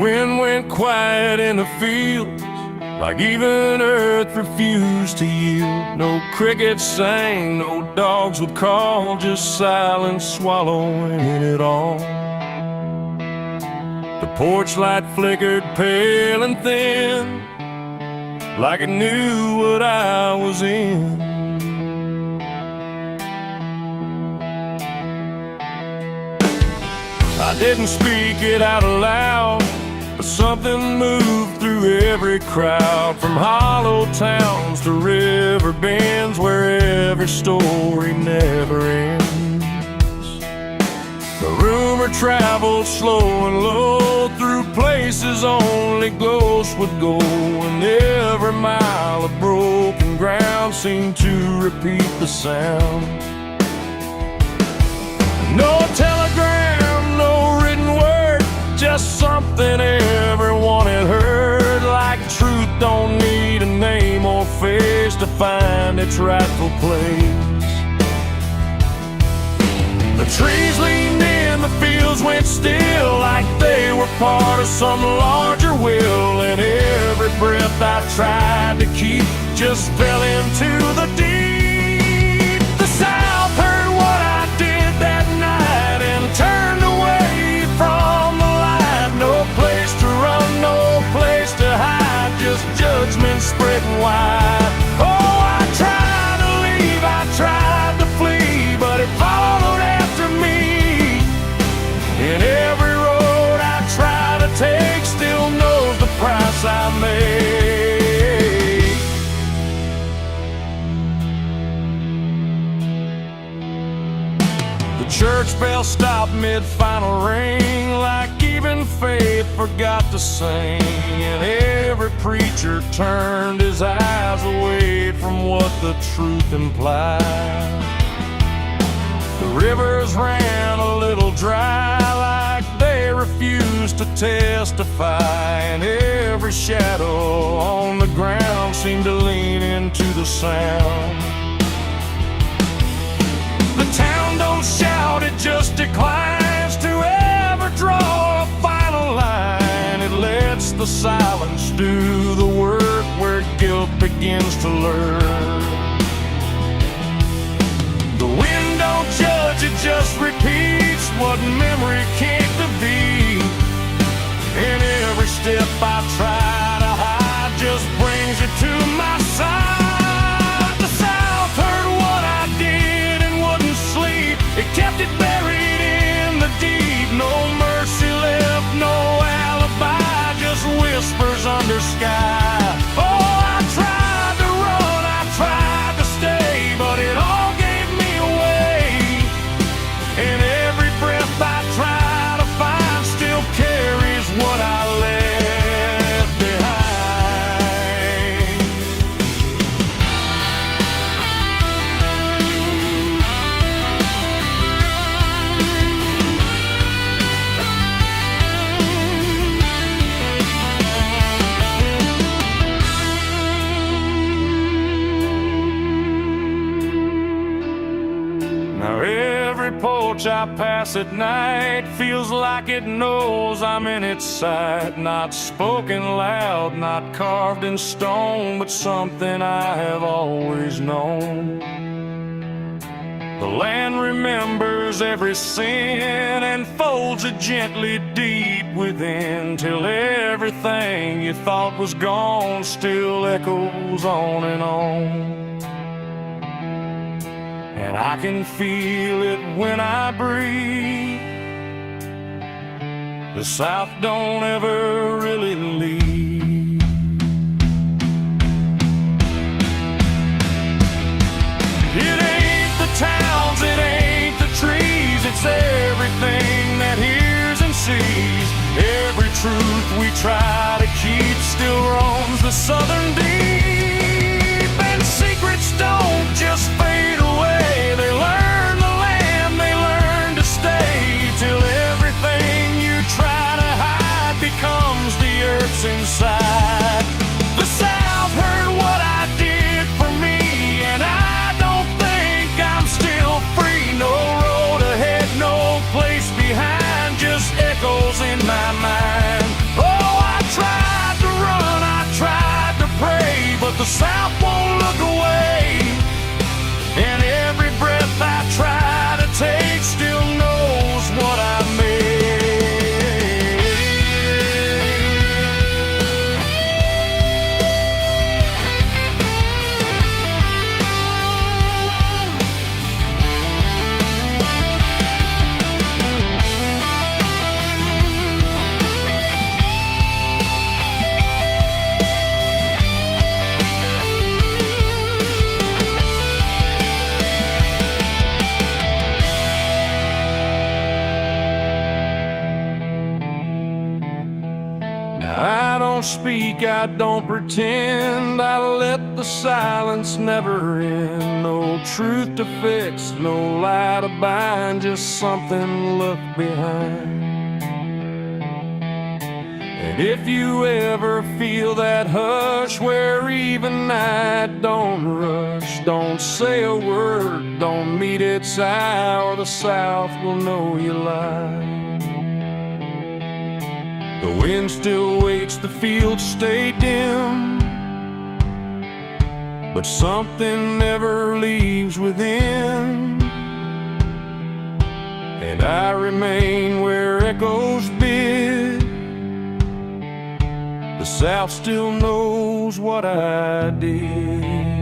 wind went quiet in the fields, like even earth refused to yield. No crickets sang, no dogs would call, just silence swallowing it all. The porch light flickered pale and thin, like it knew what I was in. I didn't speak it out loud, but something moved through every crowd, from hollow towns to river bends, where every story never ends. The rumor traveled slow and low through places only ghosts would go, and every mile of broken ground seemed to repeat the sound. No telegram, no written word, just something everyone had heard, like truth don't need a name or face to find its rightful place. The trees leaned in, the fields went still, like they were part of some larger will, and every breath I tried to keep just fell into the deep. The South heard what I did that night and turned away from the light. No place to run, no place to hide, just judgment spreading wide. Oh, I tried to leave, I tried to flee, but it followed after me. And every road I try to take still knows the price I made. The church bell stopped mid-final ring, like even faith forgot to sing, and every preacher turned his eyes away from what the truth implied. The rivers ran a little dry, like they refused to testify, and every shadow on the ground seemed to lean into the sound. The town don't shout, it just declines to ever draw a final line. It lets the silence do the work where guilt begins to lurk. The wind don't judge, it just repeats what memory can't defeat. And every step I try to hide just brings it to my side. The South heard what I did and wouldn't sleep. It kept it buried in the deep. No mercy left, no alibi, just whispers under sky. Oh, I tried to run, I tried to stay, but it all gave me away. And every breath I try to find still carries what I left behind. Now every porch I pass at night feels like it knows I'm in its sight. Not spoken loud, not carved in stone, but something I have always known. The land remembers every sin and folds it gently deep within, till everything you thought was gone still echoes on and on. And I can feel it when I breathe. The South don't ever really leave. It ain't the towns, it ain't the trees, it's everything that hears and sees. Every truth we try to keep still roams the southern deep. And secrets don't just fade away, they learn the land, they learn to stay, till everything you try to hide becomes the earth's inside. The South heard what I did for me, and I don't think I'm still free. No road ahead, no place behind, just echoes in my mind. Oh, speak, I don't pretend. I let the silence never end. No truth to fix, no lie to bind, just something left behind. And if you ever feel that hush where even night don't rush, don't say a word, don't meet its eye, or the South will know you lie. The wind still waits, the fields stay dim, but something never leaves within. And I remain where echoes bid. The South still knows what I did.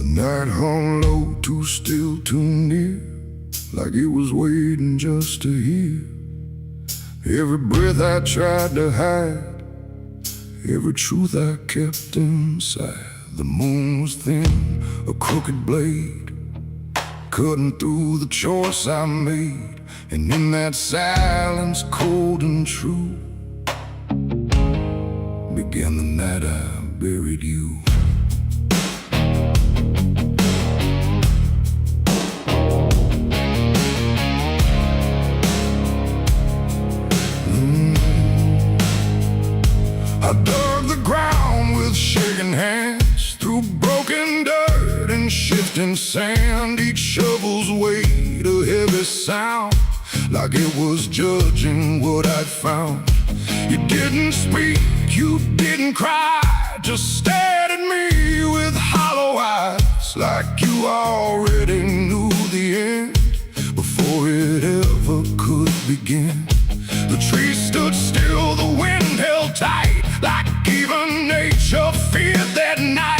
Night hung low, too still, too near, like it was waiting just to hear. Every breath I tried to hide, every truth I kept inside. The moon was thin, a crooked blade, cutting through the choice I made. And in that silence, cold and true, began the night I buried you. I dug the ground with shaking hands, through broken dirt and shifting sand. Each shovel's weight a heavy sound, like it was judging what I'd found. You didn't speak, you didn't cry, just stared at me with hollow eyes, like you already knew the end before it ever could begin. The trees stood still, the wind held tight, like even nature feared that night.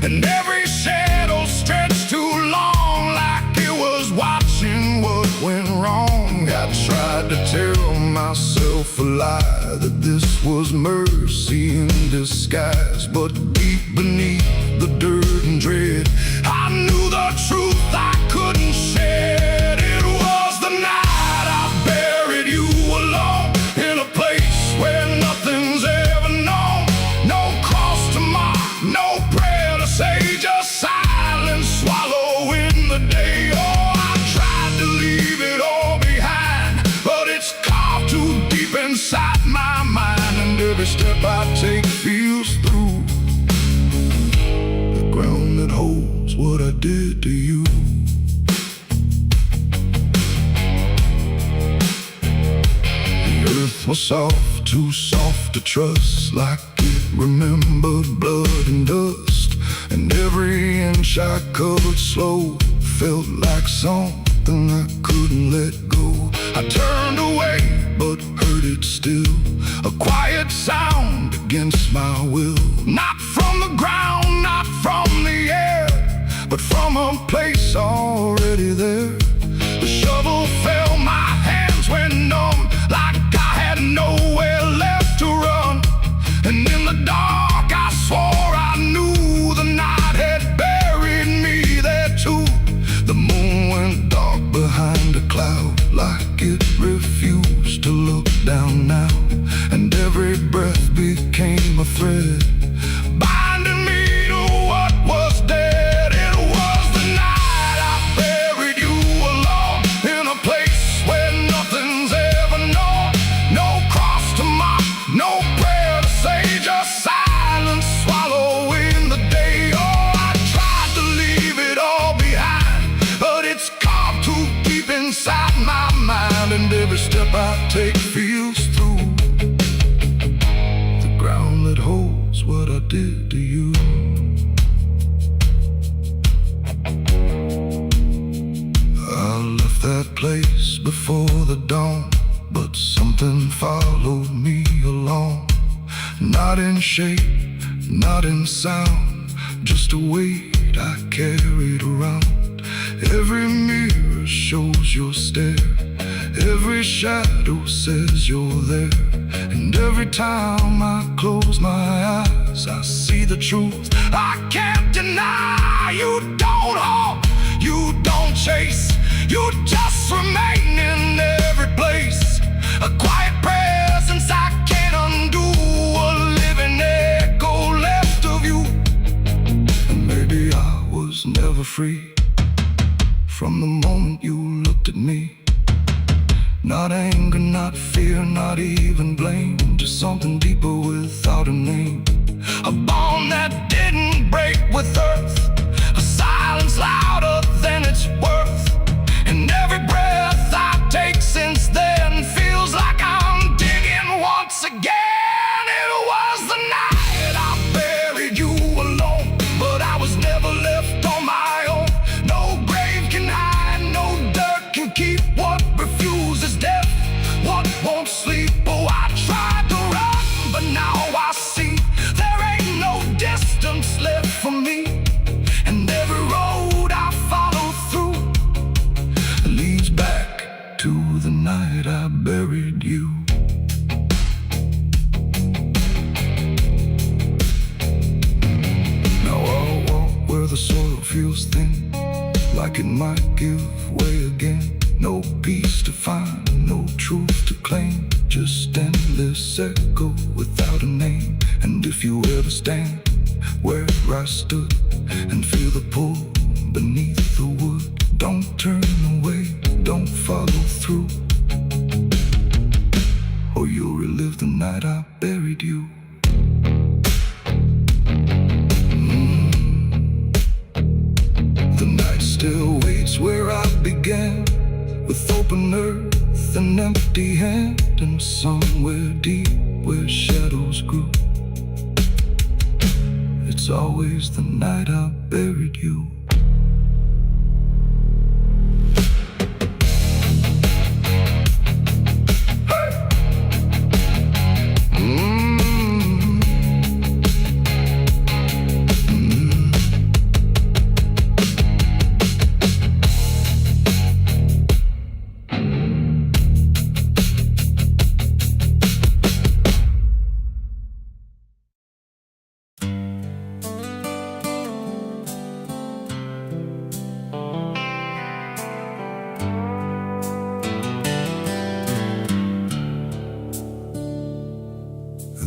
And every shadow stretched too long, like it was watching what went wrong. I tried to tell myself a lie, that this was mercy in disguise. But deep beneath the dirt and dread, I knew the truth I couldn't shed. It was the night I buried you alone, in a place where nothing's ever known. No cross to mark, no prayer to say, just silence swallowing the day. Oh, I tried to leave it all behind, but it's carved too deep inside my mind. And every step I take feels through the ground that holds what I did to you. Earth was soft, too soft to trust, like it remembered blood and dust. And every inch I covered slow felt like something I couldn't let go. I turned away, but heard it still, a quiet sound against my will. Not from the ground, not from the air, but from a place already there. The shovel fell, my hands went numb, like I had nowhere left to run. And in the dark I swore I knew take feels through the ground that holds what I did to you. I left that place before the dawn, but something followed me along. Not in shape, not in sound, just a weight I carried around. Every mirror shows your stare, every shadow says you're there. And every time I close my eyes, I see the truth I can't deny. You don't haunt, you don't chase, you just remain in every place. A quiet presence I can't undo, a living echo left of you. And maybe I was never free from the moment you looked at me. Not anger, not fear, not even blame, just something deeper without a name. A bond that didn't break with earth, a silence louder than its worth. And every breath I take since then feels like I'm digging once again. It was the night I buried you alone, but I was never left on my own. No grave can hide, no dirt can keep what refuses death, what won't sleep. Oh, I tried to run, but now I see there ain't no distance left for me. And every road I follow through leads back to the night I buried you. Now I'll walk where the soil feels thin, like it might give way again. No peace to find, no truth to claim, just endless echo without a name. And if you ever stand where I stood and feel the pull beneath the wood, don't turn away, don't follow through, or you'll relive the night I buried you. The night still waits where I began, with open earth and empty hand, and somewhere deep where shadows grew, it's always the night I buried you.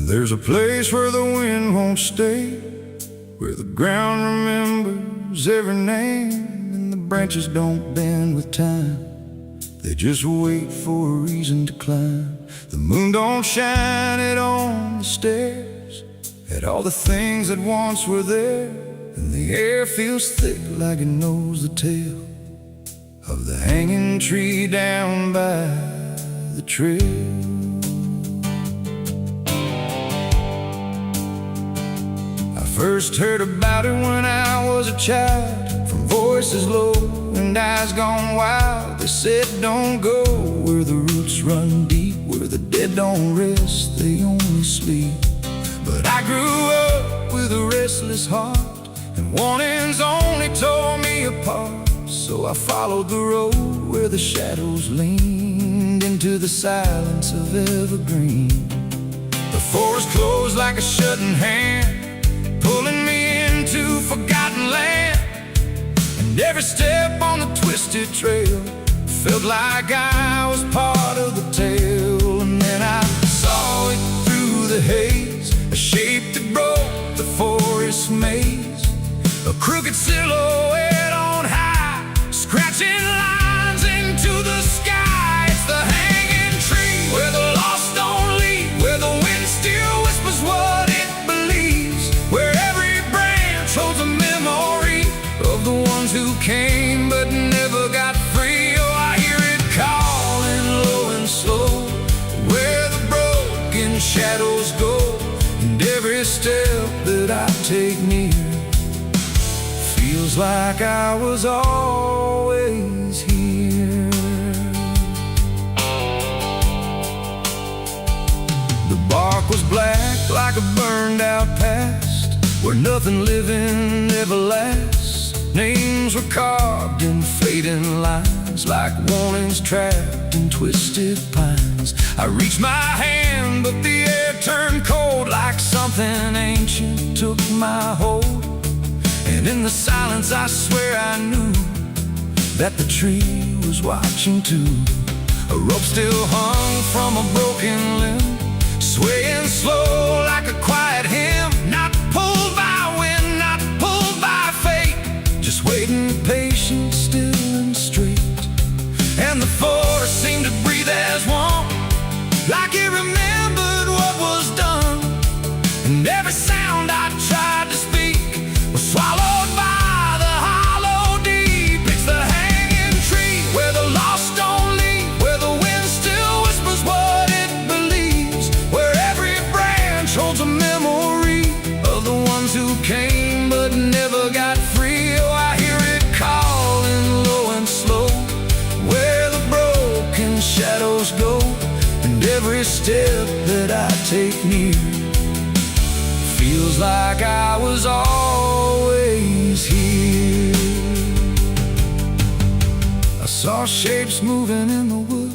There's a place where the wind won't stay, where the ground remembers every name, and the branches don't bend with time, they just wait for a reason to climb. The moon don't shine it on the stairs, at all the things that once were there, and the air feels thick like it knows the tale of the hanging tree down by the trail. First heard about it when I was a child, from voices low and eyes gone wild. They said don't go where the roots run deep, where the dead don't rest, they only sleep. But I grew up with a restless heart, and warnings only tore me apart. So I followed the road where the shadows leaned into the silence of evergreen. The forest closed like a shutting hand, pulling me into forgotten land. And every step on the twisted trail felt like I was part of the tale. And then I saw it through the haze, a shape that broke the forest maze, a crooked silhouette on high, scratching lines into the sky. It's the hanging tree where the lost don't leave, where the wind still whispers what it believes, where every branch holds a memory of the ones who came but never got free. Oh, I hear it calling low and slow, Feels like I was always here. The bark was black like a burned out past, where nothing living ever lasts. Names were carved in fading lines, like warnings trapped in twisted pines. I reached my hand, but the air turned cold, like something ancient took my hold. And in the silence I swear I knew that the tree was watching too. A rope still hung from a broken limb, swaying slow like a quiet hymn. Not pulled by wind, not pulled by fate, just waiting patient, still and straight. And the forest seemed to breathe as one, like it remembered what was done. And every sound I tried to speak was swallowed by the hollow deep. It's the hanging tree where the lost don't leave, where the wind still whispers what it believes, where every branch holds a memory of the ones who came but never got free. Oh, I hear it calling low and slow, where the broken shadows go, and every step that I take near feels like I was always here. I saw shapes moving in the wood,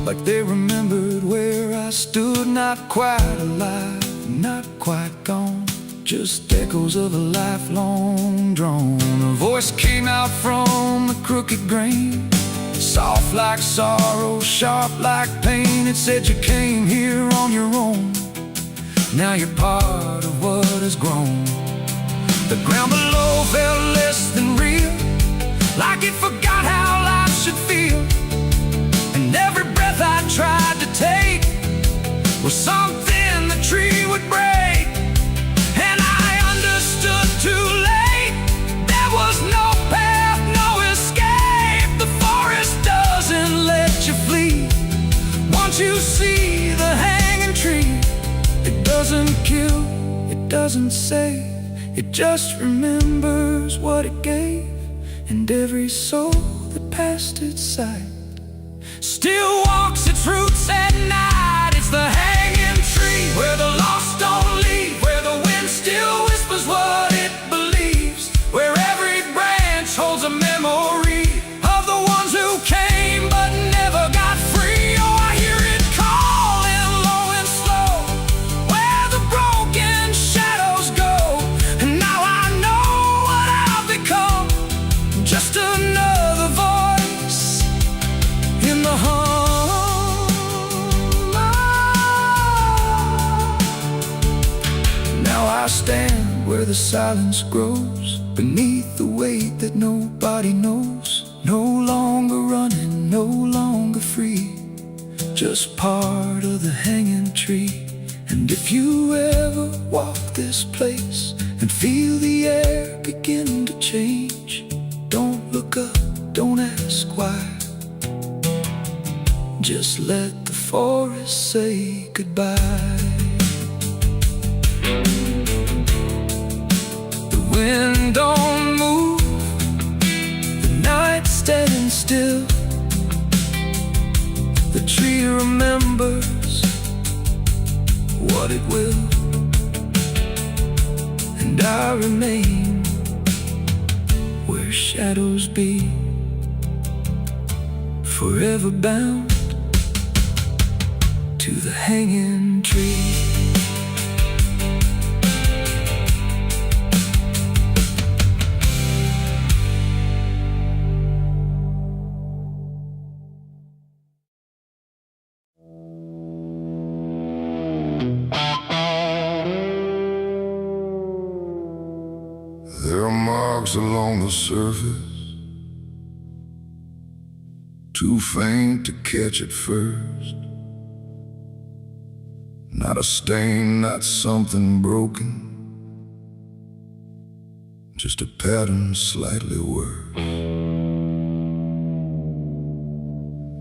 like they remembered where I stood. Not quite alive, not quite gone, just echoes of a lifelong drone. A voice came out from the crooked grain, soft like sorrow, sharp like pain. It said, you came here on your own, now you're part of what has grown. The ground below felt less than real, like it forgot how life should feel. And every breath I tried to take was something the tree would break. And I understood too late, there was no path, no escape. The forest doesn't let you flee. Once you see the hanging tree, it doesn't kill, it doesn't save, it just remembers what it gave. And every soul that passed its sight still walks its roots at night. It's the hanging tree where the lost don't leave, where the wind still whispers what it believes, where every branch holds a memory of the ones who came but never got free. Oh, I hear it calling low and slow, where the broken shadows go. And now I know what I've become, just another voice in the hum. Now I stand where the silence grows, beneath the weight that nobody knows. No longer running, no longer free, just part of the hanging tree. And if you ever walk this place and feel the air begin to change, don't look up, don't ask why, just let the forest say goodbye. The wind don't move, the night's standing still. The tree remembers what it will, and I remain where shadows be, forever bound to the hanging tree. There are marks along the surface, too faint to catch at first. Not a stain, not something broken, just a pattern slightly worse.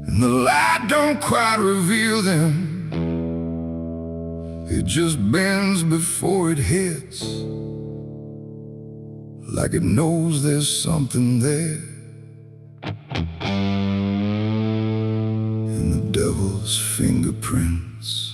And the light don't quite reveal them, it just bends before it hits, like it knows there's something there. In the devil's fingerprints.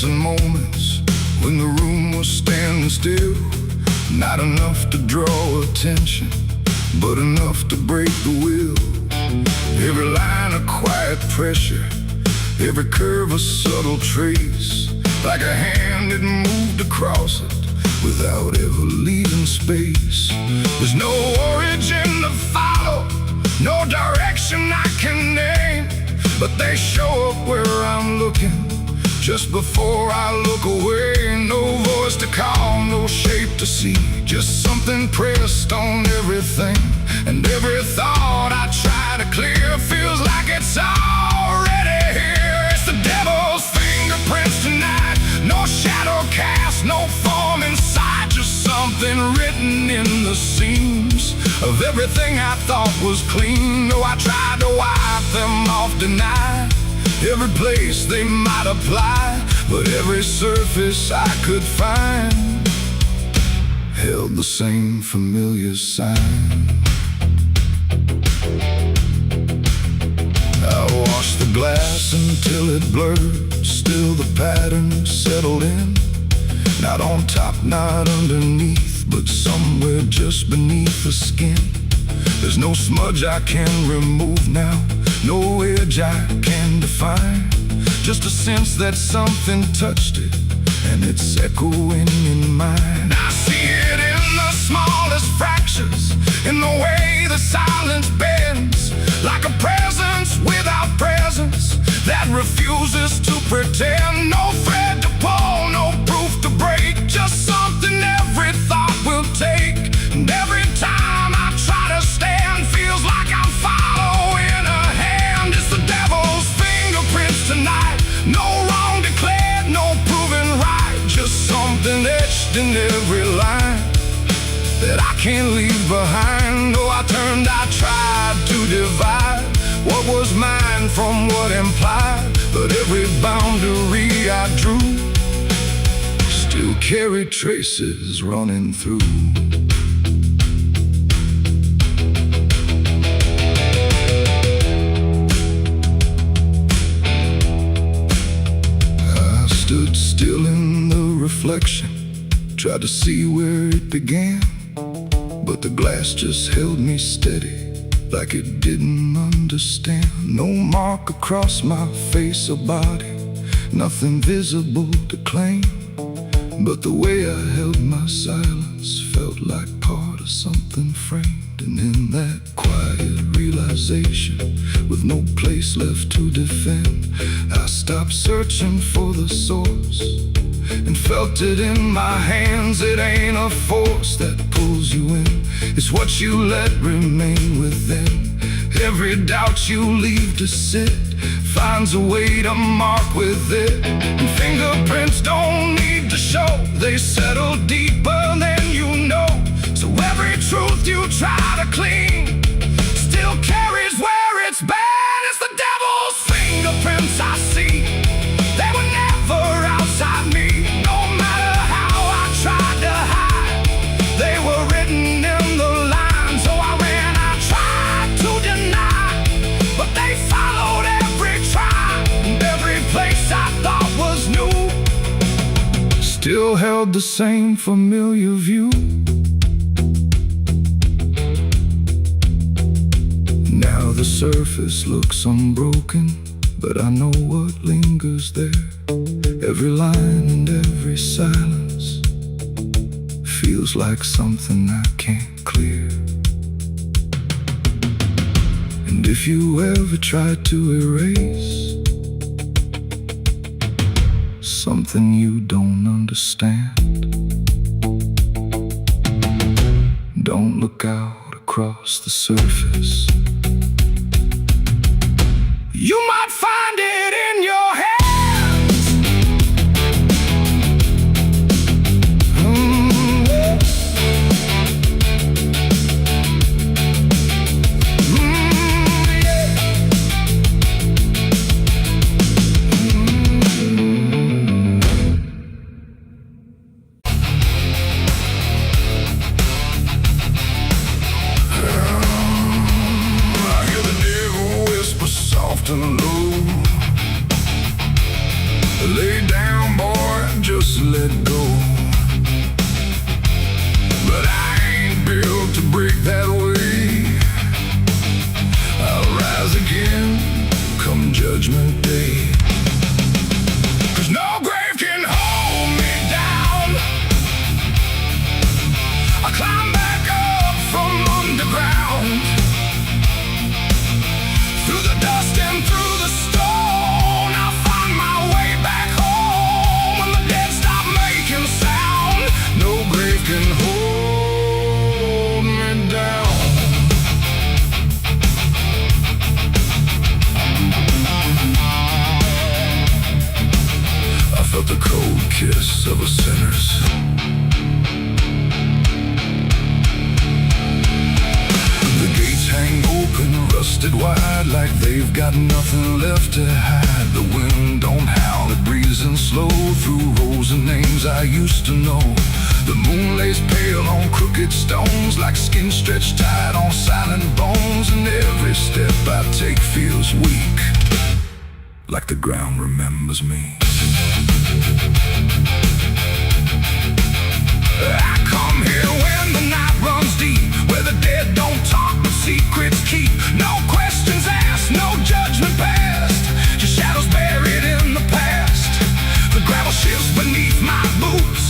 Moments when the room was standing still, not enough to draw attention, but enough to break the will. Every line a quiet pressure, every curve a subtle trace, like a hand that moved across it without ever leaving space. There's no origin to follow, no direction I can name, but they show up where I'm looking just before I look away. No voice to call, no shape to see, just something pressed on everything. And every thought I try to clear feels like it's already here. It's the devil's fingerprints tonight. No shadow cast, no form inside, just something written in the seams of everything I thought was clean. No, I tried to wipe them off, deny every place they might apply, but every surface I could find held the same familiar sign. I washed the glass until it blurred, still the pattern settled in. Not on top, not underneath, but somewhere just beneath the skin. There's no smudge I can remove now, no edge I can define, just a sense that something touched it, and it's echoing in mine. I see it in the smallest fractures, in the way the silence bends, like a presence without presence that refuses to pretend. No thread to pull, no proof to break, just something every thought will take. And every time I try to stand, feels like I'm following a hand. It's the devil's fingerprints tonight. No wrong declared, no proven right, just something etched in every line that I can't leave behind. Oh, I tried to divide what was mine from what implied, but every boundary I drew still carried traces running through. Stood still in the reflection, tried to see where it began, but the glass just held me steady, like it didn't understand. No mark across my face or body, nothing visible to claim, but the way I held my silence felt like part of something framed. And in that quiet realization, with no place left to defend, I stopped searching for the source and felt it in my hands. It ain't a force that pulls you in, it's what you let remain within. Every doubt you leave to sit finds a way to mark with it. And fingerprints don't need to show, they settle deeper than you know. So every truth you try to clean still carries where it's been. It's the devil's fingerprints I see, they were never outside me. No matter how I tried to hide, they were written in the lines. So I ran, I tried to deny, but they followed every try, and every place I thought was new still held the same familiar view. The surface looks unbroken, but I know what lingers there. Every line and every silence feels like something I can't clear. And if you ever try to erase something you don't understand, don't look out across the surface. You might find it in Lay down, boy, just let go. But I ain't built to break that way. I'll rise again come Judgment Day. 'Cause no grave can hold me down. I climb back up from underground, through the dust and through the stone. I'll find my way back home when the dead stop making sound. No grave can hold me down. I felt the cold kiss of a sinner's. The gates hang open, rusted wide, like they've got nothing left to hide. The wind don't howl, it breezes in slow through rows of names I used to know. The moon lays pale on crooked stones, like skin stretched tight on silent bones. And every step I take feels weak, like the ground remembers me. I come here when the night runs deep, where the dead don't talk but secrets keep. No questions asked, no judgment passed, just shadows buried in the past. The gravel shifts beneath my boots,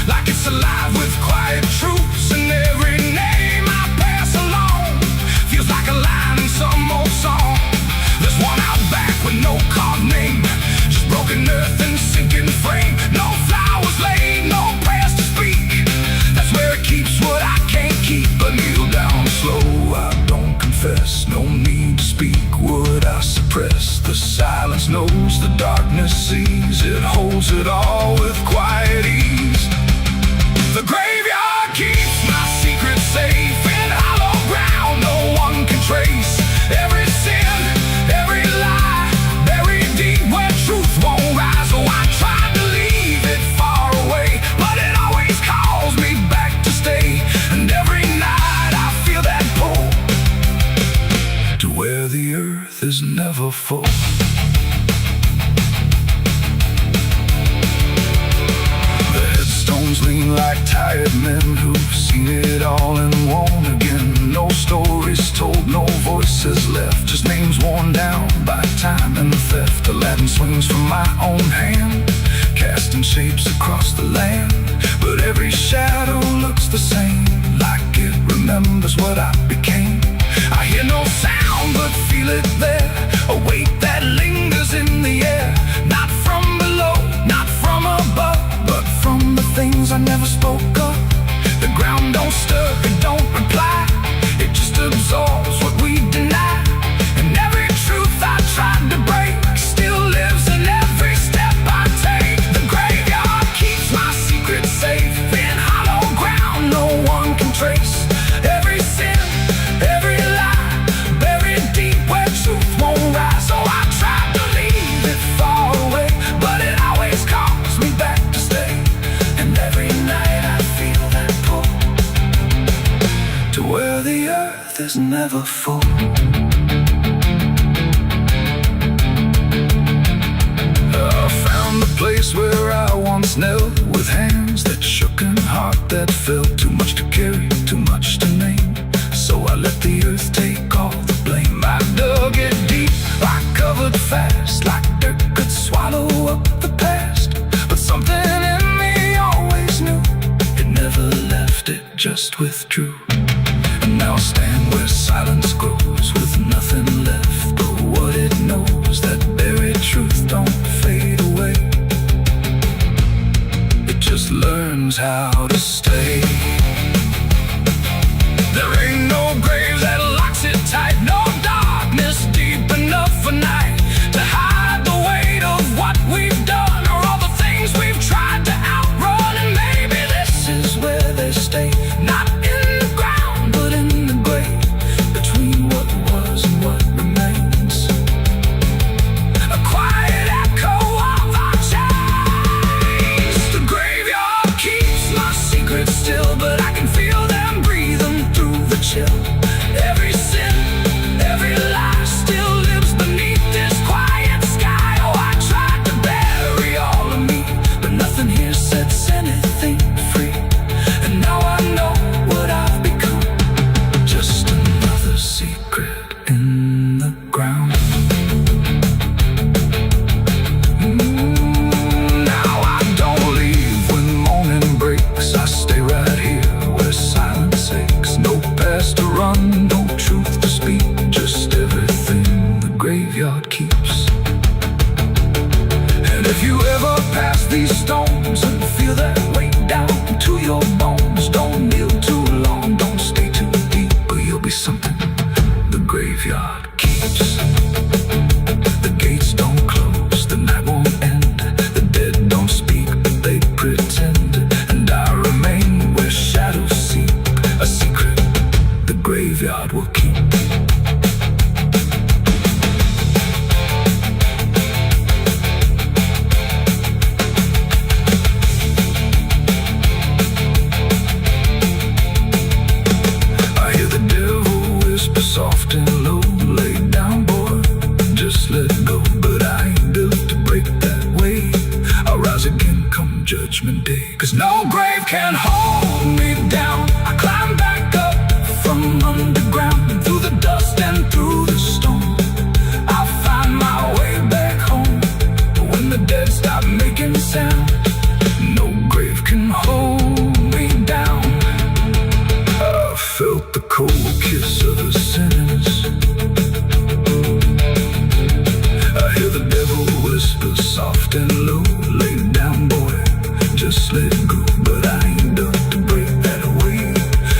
like it's alive with quiet troops. And every name I pass along feels like a line in some old song. There's one out back with no card name, just broken earth and sinking frame. No flowers laid, no prayers to speak. That's where it keeps what I can't keep. But kneel down slow, I don't confess. No need to speak what I suppress. The silence knows, the darkness sees. It holds it all with quiet ease. The graveyard keeps my secret safe in hollow ground no one can trace. Every sin, every lie, buried deep where truth won't rise. Oh, I tried to leave it far away, but it always calls me back to stay. And every night I feel that pull to where the earth is never full. The headstones lean like tired men who've seen it all and won't again. No stories told, no voices left, just names worn down by time and theft. The Latin swings from my own hand, casting shapes across the land. But every shadow looks the same, like it remembers what I became. I hear no sound but feel it there, a weight that lingers in the air. Not from below, not from above, but from the things I never spoke of. The ground don't stir, it don't reply, it just absorbs what we deny. And every truth I tried to break still lives in every step I take. The graveyard keeps my secret safe in hollow ground no one can trace. Every sin, every lie, buried deep where truth won't rise. So I tried to leave it far away, but it always calls me back to stay. And every night I feel that pull to where the earth is never full. I found the place where I once knelt, with hands that shook and heart that felt. Too much to carry, too much to name, so I let the earth take all the blame. I dug it deep, I covered fast, like dirt could swallow up the past. But something in me always knew, it never left, it just withdrew. And now I stand where silence grows, with nothing left but what it knows. That buried truth don't fade away, it just learns how to stay. There ain't no grave that locks it tight, no darkness deep enough for night to hide the weight of what we've done, or all the things we've tried to outrun. And maybe this is where they stay, not in the ground but in the grave, between what was and what remains. A quiet echo of our chains. The graveyard keeps my these stones and feel that weight down to your bones. Don't kneel too long, don't stay too deep, or you'll be something the graveyard keeps. The gates don't close, the night won't end. The dead don't speak, but they pretend. And I remain where shadows seep, a secret the graveyard will keep. Soft and low, lay down, boy, just let go. But I ain't built to break that way. I'll rise again come judgment day, 'cause no grave can hold me down. I climb back up from underground, through the dust and through the storm. I'll find my way back home. But when the dead stop making sound, no grave can hold me down. I felt the cold kiss of the sinners. I hear the devil whisper soft and low, lay down, boy, just let go. But I ain't done to break that away.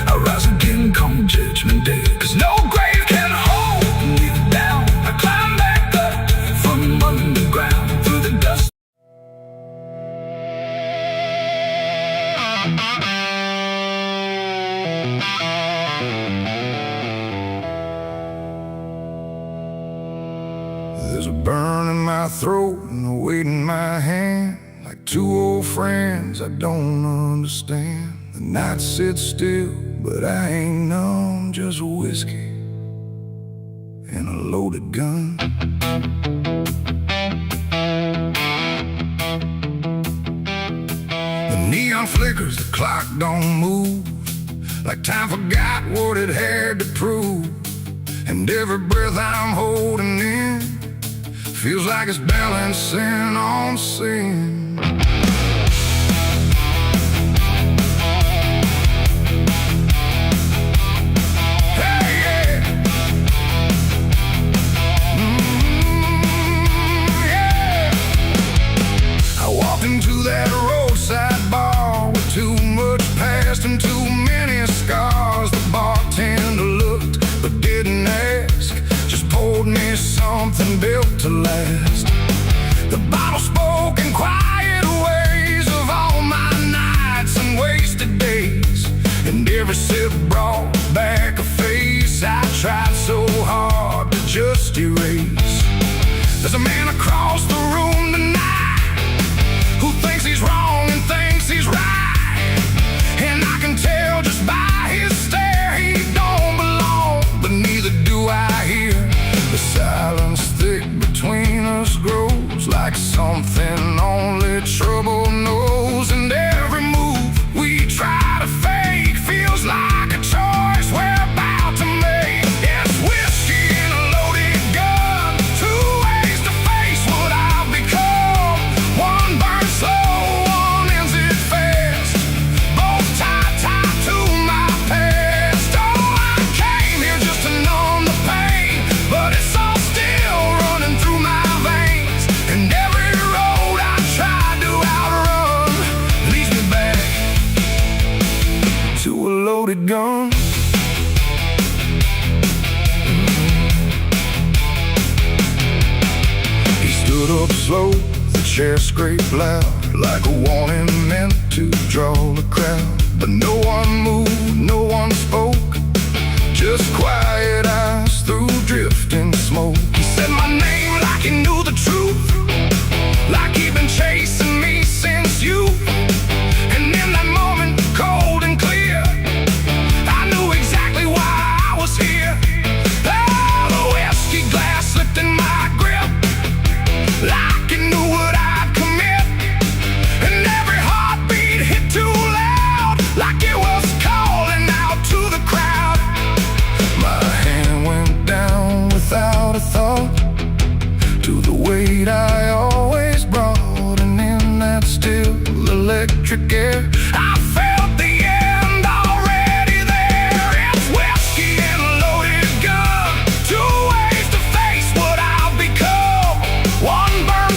I'll rise again come judgment day, 'cause no grave can hold me down. I climb back up from underground, through the dust. There's a burn in my throat and a weight in my hand, like two old friends I don't understand. The night sits still, but I ain't numb, just whiskey and a loaded gun. The neon flickers, the clock don't move, like time forgot what it had to prove. And every breath I'm holding in feels like it's balancing on sin. Hey, yeah. Yeah. I walked into that roadside bar with too much past and too many scars. The bartender looked but didn't ask, just poured me something built to last. The bottle spoke in quiet ways of all my nights and wasted days, and every sip brought back a face I tried so hard to just erase. There's a man across the room tonight who thinks he's wrong and thinks he's right, and I can tell just by his stare he don't belong, but neither do I here. The silence thick between us grows like something only trouble knows, and every move we try to fake feels like a choice we're about to make. It's whiskey and a loaded gun, two ways to face what I've become. One burns slow, one ends it fast, both tied to my past. Oh, I came here just to numb the pain, but it's all still running through my veins. And every road I tried to outrun leads me back to a loaded gun. He stood up slow, the chair scraped loud, like a warning meant to draw the crowd. But no one moved, no one spoke, just quiet eyes through drifting smoke. He said my name like he knew the truth, like he'd been chasing me since youth. And in that moment, cold and clear, I knew exactly why I was here. Oh, the whiskey glass slipped in my grip, like it knew what I'd commit. And every heartbeat hit too loud, like it was calling out to the crowd. My hand went down without a thought to the weight I always brought, and in that still electric air I felt the end already there. It's whiskey and a loaded gun, two ways to face what I've become. One burn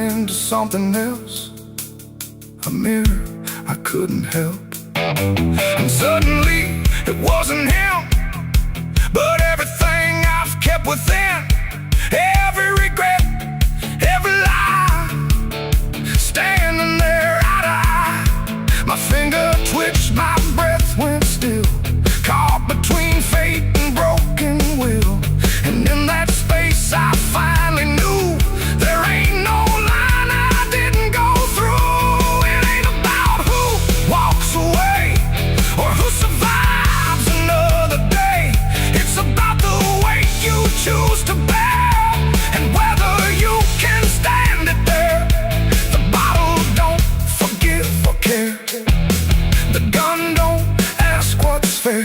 into something else, a mirror I couldn't help. And suddenly it wasn't him, but everything I've kept within, every regret, every lie, standing there eye to eye. My finger twitched, my breath went still, caught between fate and broken will. And in that space I finally knew there ain't no line I didn't go through. It ain't about who walks away or who survives another day. It's about the weight you choose to bear and whether you can stand it there. The bottle don't forgive or care. The gun don't ask what's fair.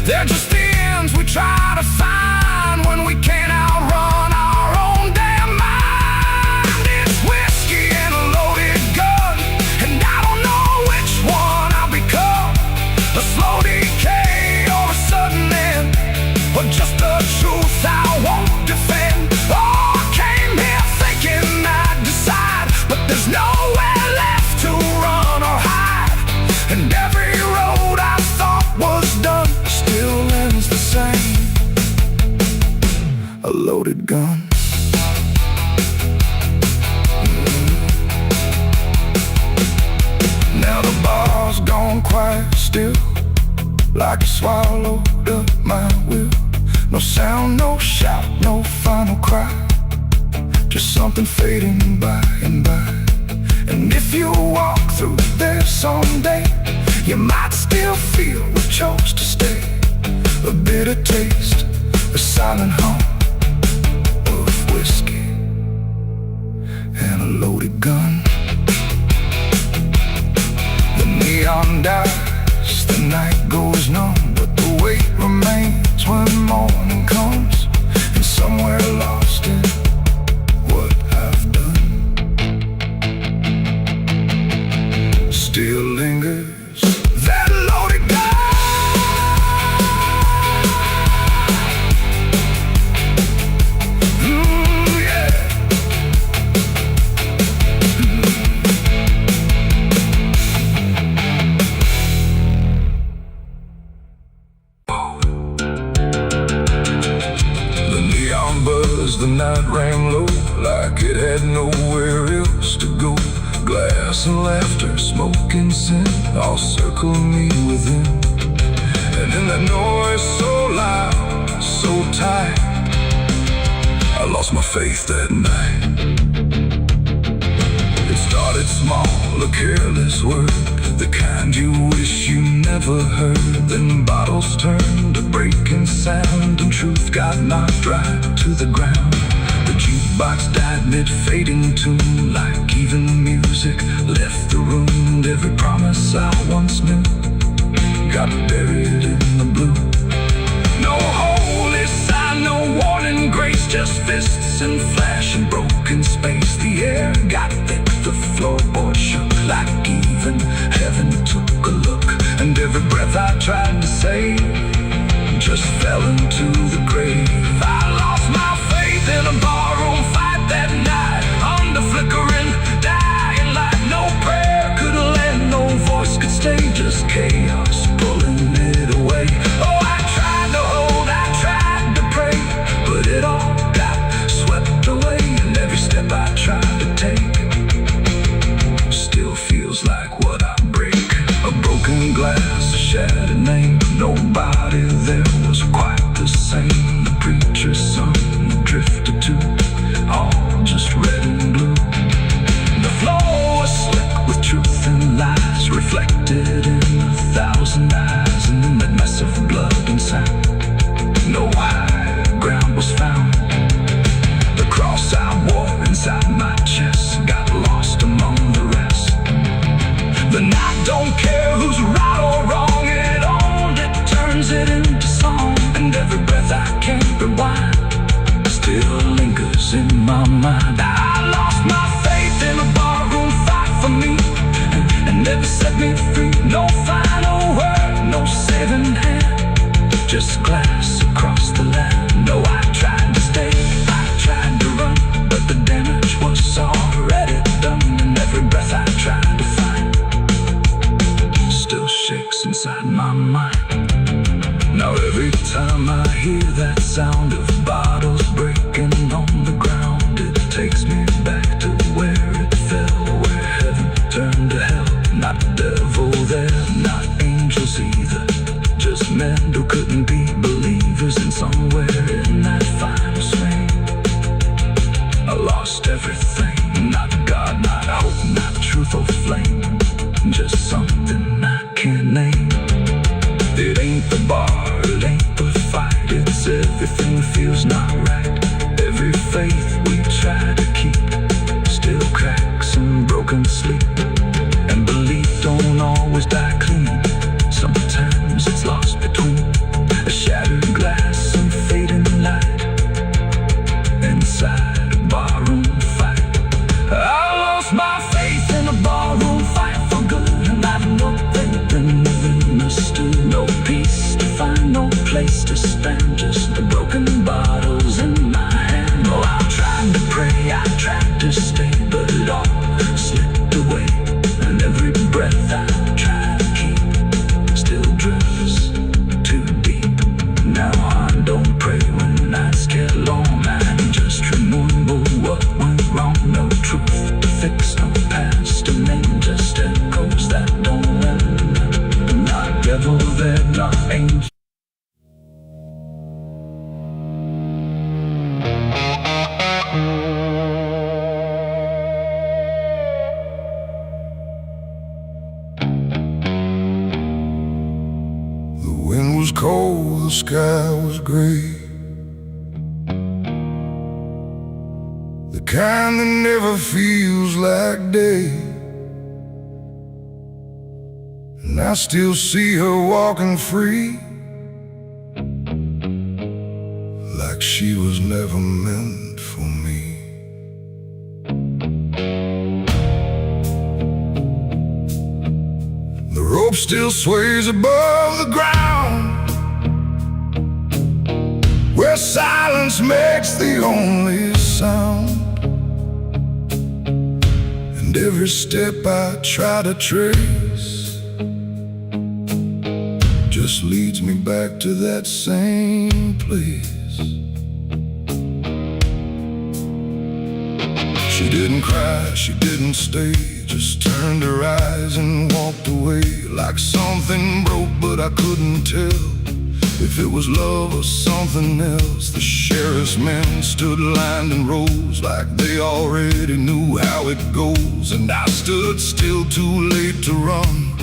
They're just the ends we try to find when we can't outrun our own damn mind. It's whiskey and a loaded gun, and I don't know which one I'll become. A slow decay or a sudden end, or just the truth I won't defend. Oh, I came here thinking I'd decide, but there's nowhere left to run or hide. And every road I thought was done still ends the same. A loaded gun. Now the bar's gone quiet still, like you swallowed up my will. No sound, no shout, no final cry, just something fading by and by. And if you walk through there someday, you might still feel we chose to stay. A bitter taste, a silent hum of whiskey and a loaded gun. The neon dies, the night goes numb, but the weight remains when morning comes. And somewhere lost in what I've done still lingers that loaded gun. The night rang low, like it had nowhere else to go. Glass and laughter, smoke and sin, all circle me within. And in that noise so loud, so tight, I lost my faith that night. It started small, a careless word, the kind you wish you never heard. Then bottles turned to breaking sound, and truth got knocked right to the ground. The jukebox died mid-fading tune, like even music left the room. And every promise I once knew got buried in the blue. No holy sign, no warning grace, just fists and flash and broken space. The air got thick, the floorboard shook, like even heaven took a look. And every breath I tried to save just fell into the grave. I lost my faith in a barroom fight that night, under flickering, dying light. No prayer could land, no voice could stay, just chaos pulling it away. Oh, I tried to hold, I tried to pray, but it all got swept away. And every step I tried to take still feels like what I break. A broken glass, a shattered name, nobody there was quite the same. The preacher's son drifted too, all just red and blue. The floor was slick with truth and lies, reflected in 1,000 eyes. And in that mess of blood and sound, no higher ground was found. The cross I wore inside my chest got lost among the rest. The night don't care who's right or wrong, it only turns it into song. And every breath I can't rewind still lingers in my mind. I lost my faith in a barroom fight for me, and never set me free. No final word, no saving hand, just glass across the land. No, I tried to stay, I tried to run, but the damage was already the sky was gray, the kind that never feels like day. And I still see her walking free, like she was never meant for me. The rope still sways above the ground, where silence makes the only sound. And every step I try to trace just leads me back to that same place. She didn't cry, she didn't stay, just turned her eyes and walked away, like something broke, but I couldn't tell if it was love or something else. The sheriff's men stood lined in rows, like they already knew how it goes. And I stood still, too late to run,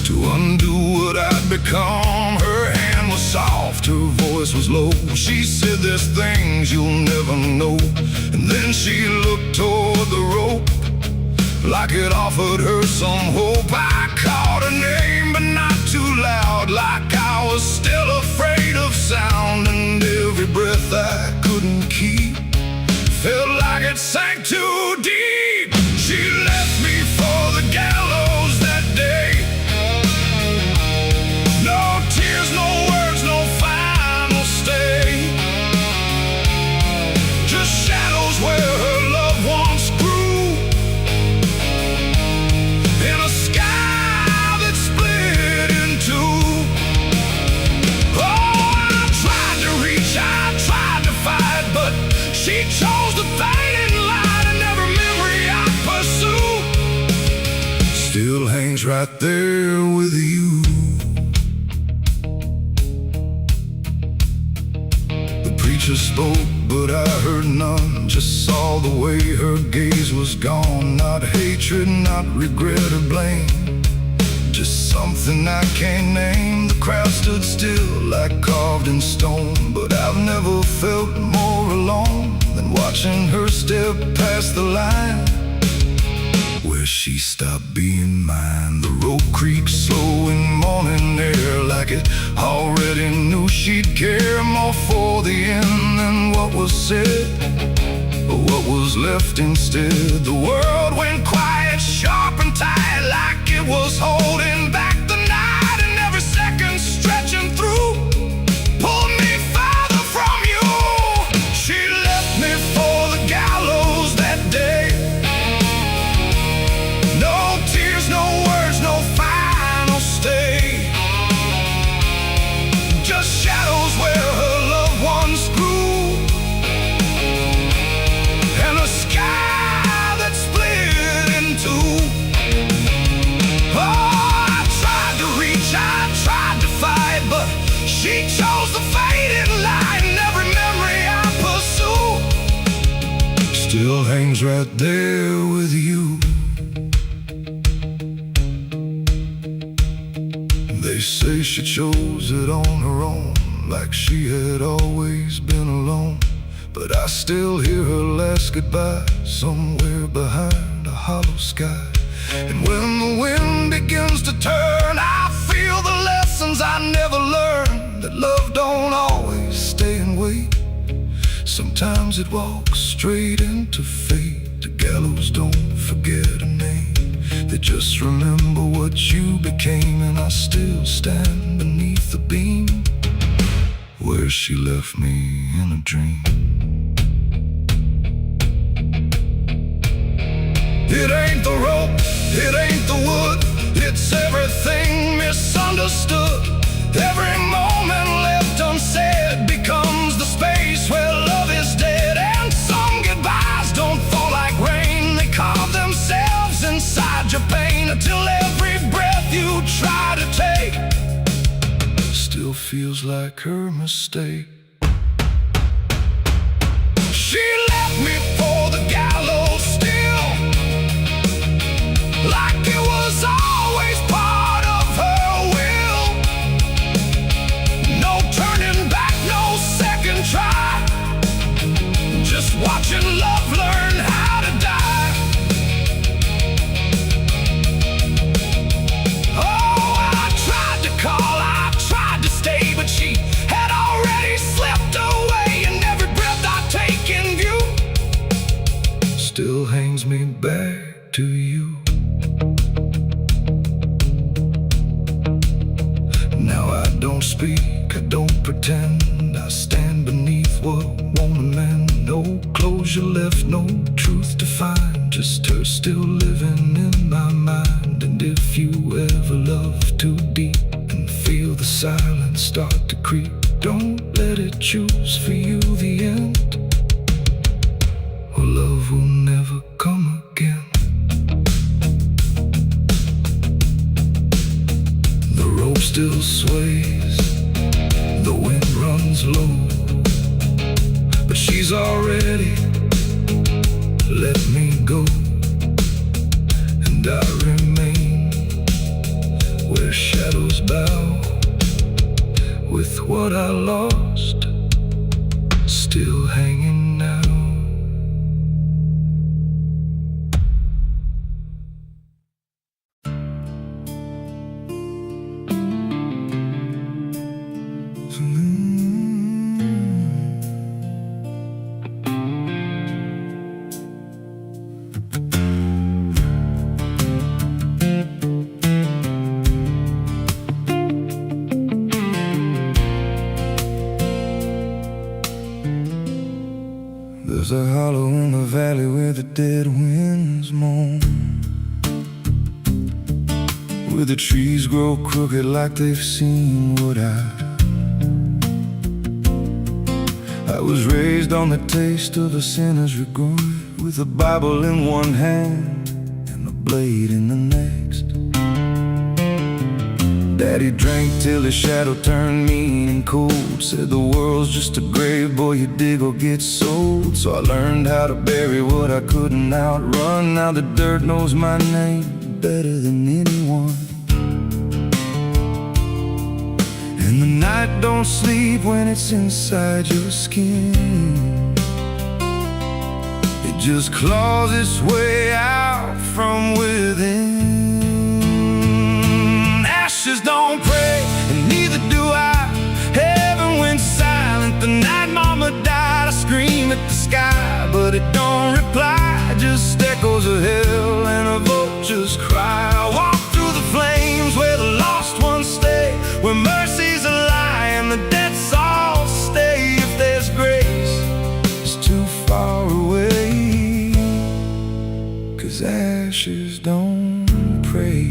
to undo what I'd become. Her hand was soft, her voice was low. She said, "There's things you'll never know." And then she looked toward the rope, like it offered her some hope. I called her name, but not too loud, like I was still afraid of sound. And every breath I couldn't keep felt like it sank too deep. She left me for the gallows that day. No tears, no words, no final stay, just shadows where her loved ones grew, in a sky that split in two. Oh, I tried to reach, I tried to fight, but she chose the fading light, and every memory I pursue still hangs right there with you. The preacher spoke, but I heard none, just saw the way her gaze was gone. Not hatred, not regret or blame, just something I can't name. The crowd stood still, like carved in stone, but I've never felt more alone than watching her step past the line where she stopped being mine. The rope creaks slow in morning air, like it already knew she'd care more for the end than what was said, or what was left instead. The world went quiet, sharp and tight, like it was holding back the night, and every second stretching through pulled me farther from you. She left me for the gallows that day. No tears, no words, no final stay, just shadows where her loved ones grew, and a sky that split in two. Oh, I tried to reach, I tried to fight, but she chose the fading light, and every memory I pursue still hangs right there with you. They say she chose it on her own, like she had always been alone. But I still hear her last goodbye somewhere behind a hollow sky. And when the wind begins to turn, I feel the lessons I never learned, that love don't always stay and wait. Sometimes it walks straight into fate. The gallows don't forget a name, they just remember what you became. And I still stand beneath the beam where she left me in a dream. It ain't the rope, it ain't the wood, it's everything misunderstood. Every moment left unsaid becomes the space where love is dead. And some goodbyes don't fall like rain, they carve themselves inside your pain, until every breath you try to take still feels like her mistake. She left me for the gallows still, like it was always part of her will. No turning to you. Now I don't speak, I don't pretend. I stand beneath what won't amend. No closure left, no truth to find. Just her still living in my mind. And if you ever love too deep and feel the silence start to creep, don't let it choose for you the end, or love will never come again. The rope still sways, the wind runs low, but she's already let me go. And I remain where shadows bow, with what I lost still hanging now. There's a hollow in the valley where the dead winds moan, where the trees grow crooked like they've seen what I was raised on the taste of a sinner's regret, with a Bible in one hand and a blade in the next. Daddy drank till his shadow turned mean and cold, said the world's just a grave, boy, you dig or get sold. So I learned how to bury what I couldn't outrun. Now the dirt knows my name better than anyone. And the night don't sleep when it's inside your skin. It just claws its way out from within. Ashes don't pray, and neither do I. Heaven went silent the night mama died. I scream at the sky, but it don't reply. Just echoes of hell and a vulture's cry. I walk through the flames where the lost ones stay, where mercy's a lie and the dead souls stay. If there's grace, it's too far away, 'cause ashes don't pray.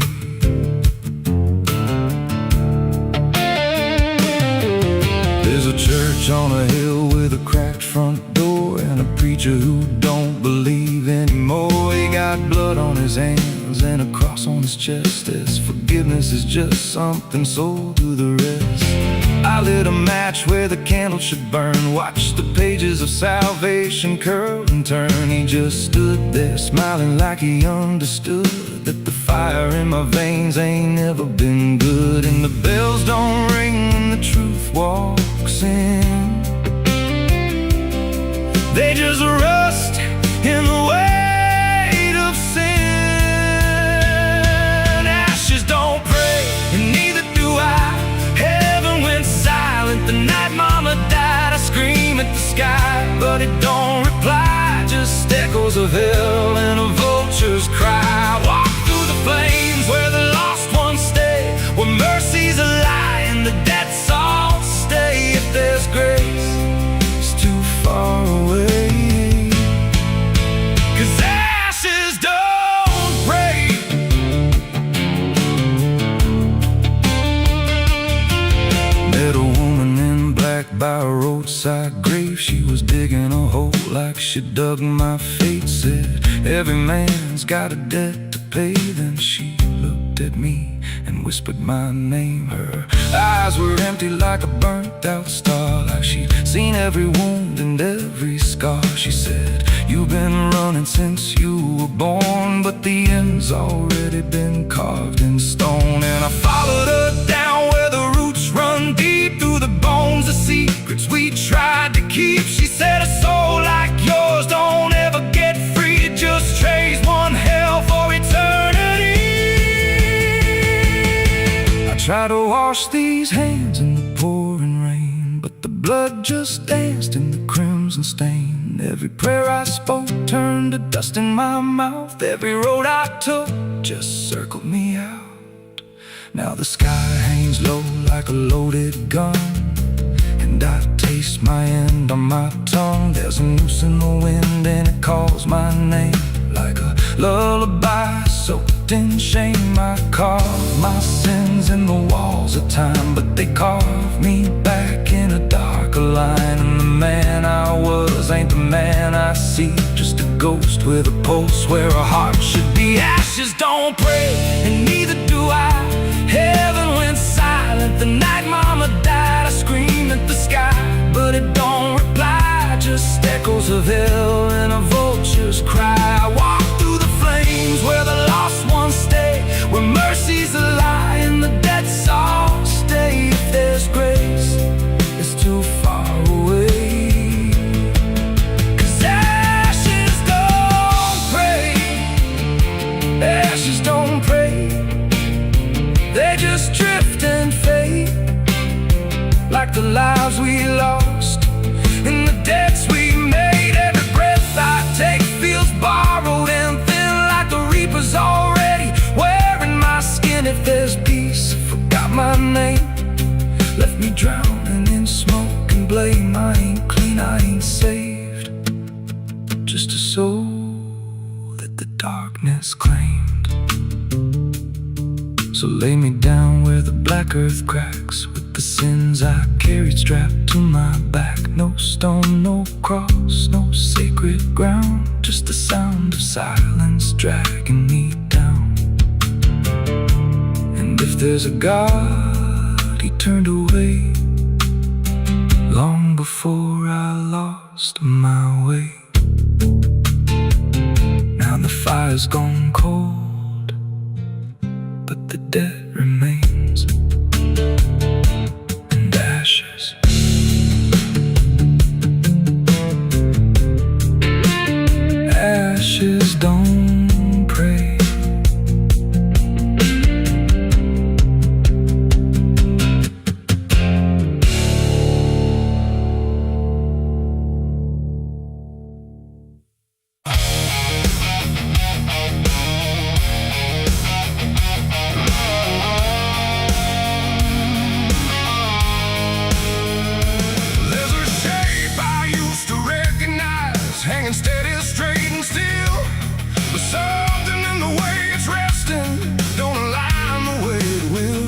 There's a church on a hill with a cracked front door, and a preacher who don't believe anymore. He got blood on his hands and a cross on his chest, as forgiveness is just something sold to the rest. I lit a match where the candle should burn, watched the pages of salvation curl and turn. He just stood there smiling like he understood that the fire in my veins ain't never been good. And the bells don't ring when the truth walks in, they just rust in the weight of sin. Ashes don't pray, and neither do I. Heaven went silent the night mama died. I scream at the sky, but it don't reply. Just echoes of hell and a vulture's cry. Walk through the flames where the lost ones stay, where mercy's a lie and the dead souls stay. If there's grace, it's too far away, 'cause ashes don't break. Met a woman in black by a roadside grave. She was digging a hole like she dug my fate. Said every man's got a debt to pay. Then she looked at me and whispered my name. Her eyes were empty like a burnt out star, like she'd seen every wound and every scar. She said, you've been running since you were born, but the end's already been carved in stone. And I followed her down where the roots run deep through the bones, the secrets we tried to keep. She said, a soul like yours don't ever get free. It just trades one hell for eternity. I try to wash these hands in the pouring rain, but the blood just danced in the crimson stain. And every prayer I spoke turned to dust in my mouth. Every road I took just circled me out. Now the sky hangs low like a loaded gun, and I taste my end on my tongue. There's a noose in the wind and it calls my name like a lullaby soaked in shame. I carve my sins in the walls of time, but they carve me back in a darker line. And the man I was ain't the man I see, just a ghost with a pulse where a heart should be. Ashes don't pray, and neither do I. Heaven went silent the night mama died. I scream at the sky, but it don't reply. Just echoes of hell and a vulture's cry. I walk through the flames where the lost ones stay, where mercy's a lie and the dead souls stay. If there's grace, it's too far away. 'Cause ashes don't pray, ashes don't pray. They just drift and fade, like the lives we lost and the debts we made. Every breath I take feels borrowed and thin, like the reaper's already wearing my skin. If there's peace, forgot my name, left me drowning in smoke and blame. I ain't clean, I ain't saved, just a soul that the darkness claimed. So lay me down where the black earth cracks, with the sins I carried strapped to my back. No stone, no cross, no sacred ground, just the sound of silence dragging me down. And if there's a God, he turned away long before I lost my way. Now the fire's gone cold, but the dead remains, and ashes. Ashes don't pray. Hanging steady, straight and still, but something in the way it's resting don't align the way it will.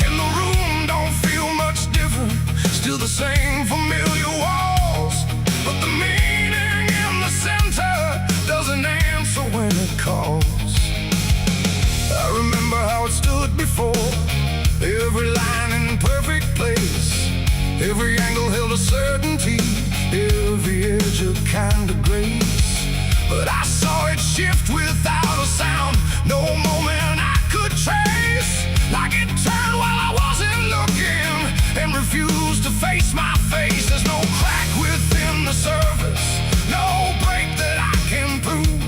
And the room don't feel much different, still the same familiar walls, but the meaning in the center doesn't answer when it calls. I remember how it stood before, every line in perfect place, every angle held a certainty, every edge a kind of grace. But I saw it shift without a sound, no moment I could trace. Like it turned while I wasn't looking and refused to face my face. There's no crack within the surface, no break that I can prove,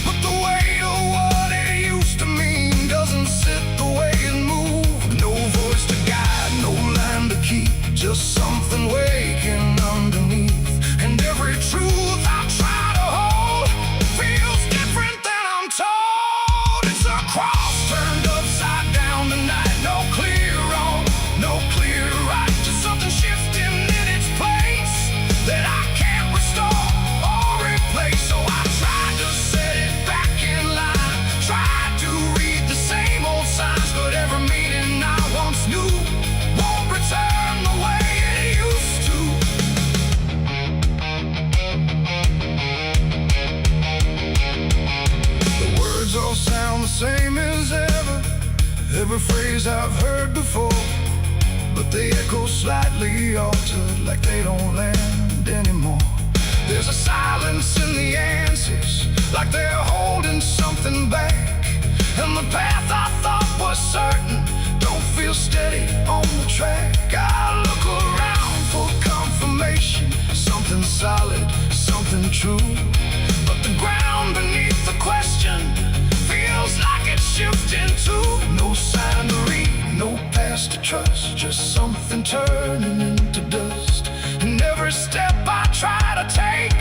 but the weight of what it used to mean doesn't sit the way it moved. No voice to guide, no line to keep, just something waking underneath. And every truth I try to hold feels different than I'm told. It's a cross turned upside down tonight. No clear wrong, no clear right, just something shifting in its place that I can't restore or replace. So I tried to set it back in line, tried to read the same old signs, but every meaning I once knew won't return the way it used to. All sound the same as ever, every phrase I've heard before, but they echo slightly altered, like they don't land anymore. There's a silence in the answers, like they're holding something back. And the path I thought was certain don't feel steady on the track. I look around for confirmation, something solid, something true, but the ground beneath the question feels like it's shifting too. No sign to read, no past to trust, just something turning into dust. And every step I try to take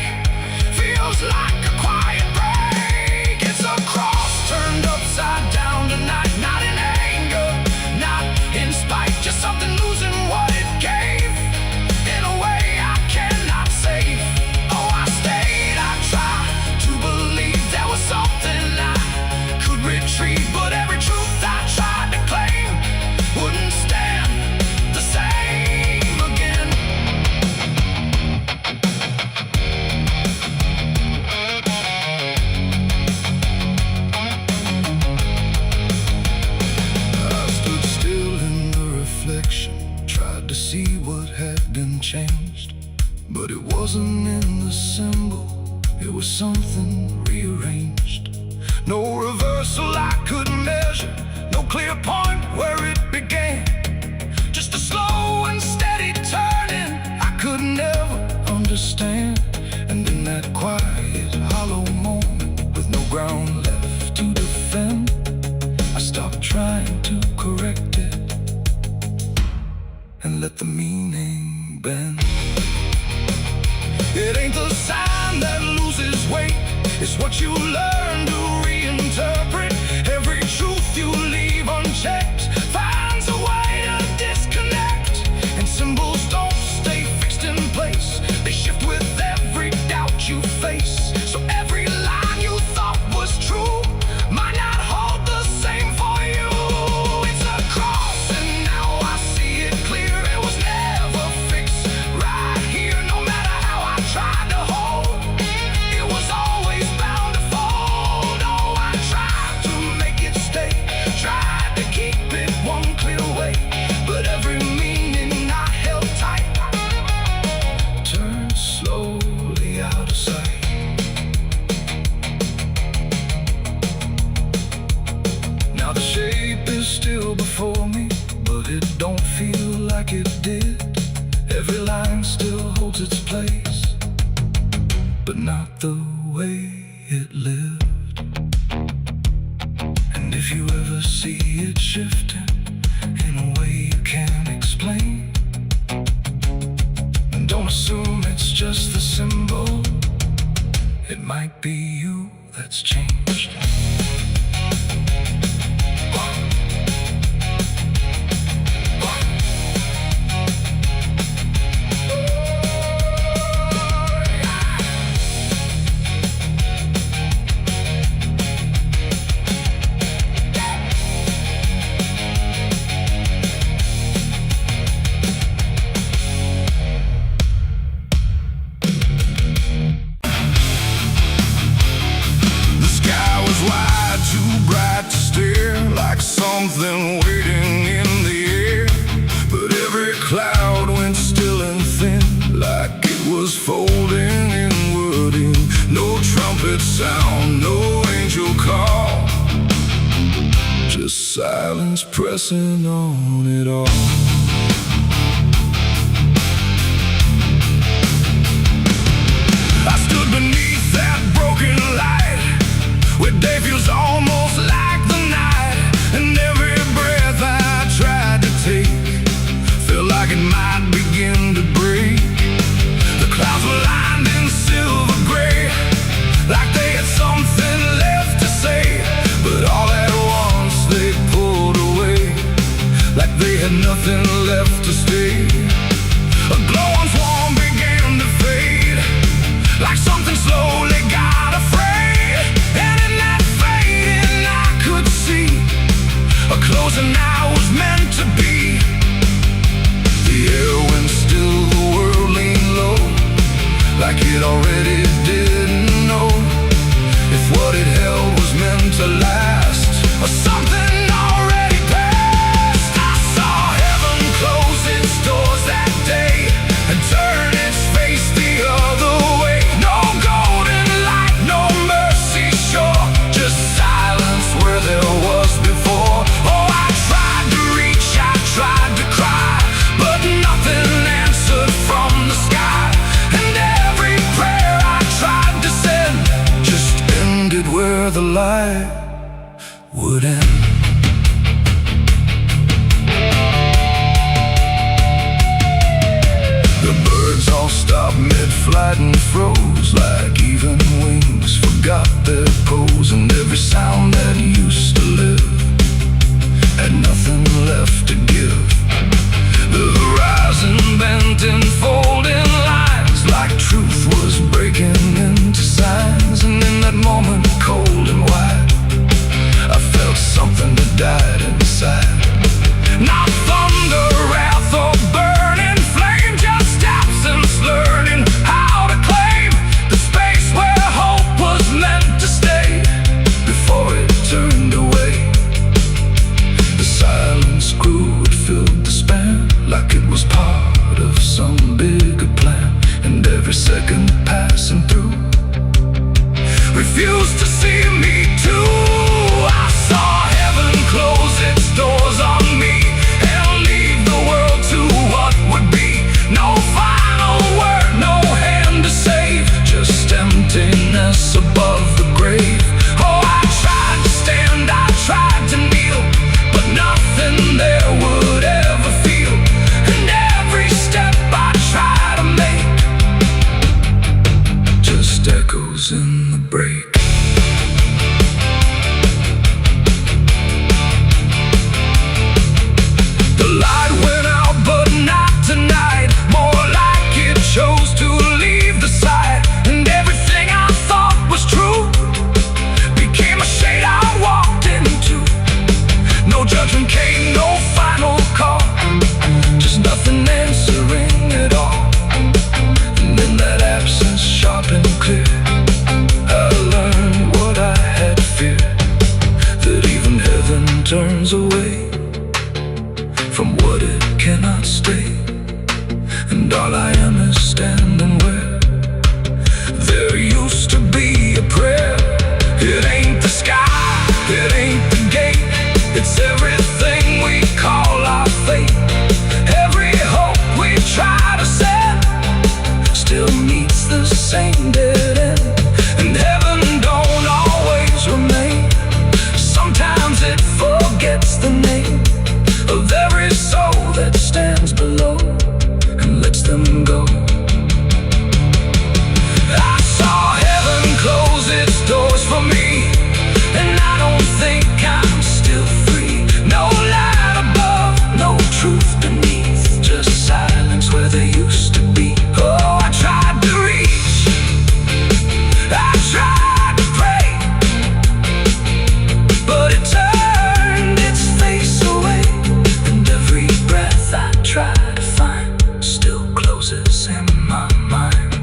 No reversal I could measure, no clear point where it began. Just a slow and steady turning I could never understand. And in that quiet, hollow moment, with no ground left to defend, I stopped trying to correct it and let the meaning bend. It ain't the sign that loses weight, it's what you learn to reinterpret. Every truth you leave unchecked finds a way to disconnect. And symbols don't stay fixed in place, they shift with every doubt you face. So every line you thought was true might not hold the same for you. It's a cross and now I see it clear. It was never fixed right here, no matter how I tried to hold. It was always bound to fold. Oh, I tried to make it stay, tried to keep it one clear way, but every meaning I held tight turned slowly out of sight. Now the shape is still before me, but it don't feel like it did. Every line still holds its place, but not the way it lived. And if you ever see it shifting in a way you can't explain, don't assume it's just the symbol. It might be you that's changed. Something waiting in the air, but every cloud went still and thin, like it was folding inward in. No trumpet sound, no angel call, just silence pressing on it all. I stood beneath that broken light, where day feels almost like the night. And every breath I tried to take felt like it might begin to break. The clouds were lined in silver gray, like they had something left to say, but all at once they pulled away, like they had nothing left to stay. A glowing swarm began to fade, like something slowly got afraid. And in that fading I could see a closing I was meant to be. The air went still, the world leaned low, like it already didn't know if what it held was meant to last, or something already passed. I saw heaven close its doors that day and turn its face the other way. No golden light, no mercy shore, just silence where there was before. Oh, I tried to reach, I tried to cry, but nothing answered from the sky. And every prayer I tried to send just ended where the light would end. The birds all stopped mid-flight and froze, like even wings forgot their pose. And every sound that used to live had nothing left to give. The horizon bent in folding lines, like truth was breaking into signs. And in that moment, cold and wide, I felt something that died inside. Not thunder, wrath, or burning flame, just absence learning how to claim the space where hope was meant to stay before it It ain't the gate, it's everything we call our fate. Every hope we try to set still meets the same dead end. And heaven don't always remain. Sometimes it forgets the name of every soul that stands below and lets them go. I saw heaven close its doors for me, and I don't think I'm still free. No light above, no truth beneath, just silence where there used to be. Oh, I tried to reach, I tried to pray, but it turned its face away. And every breath I try to find still closes in my mind.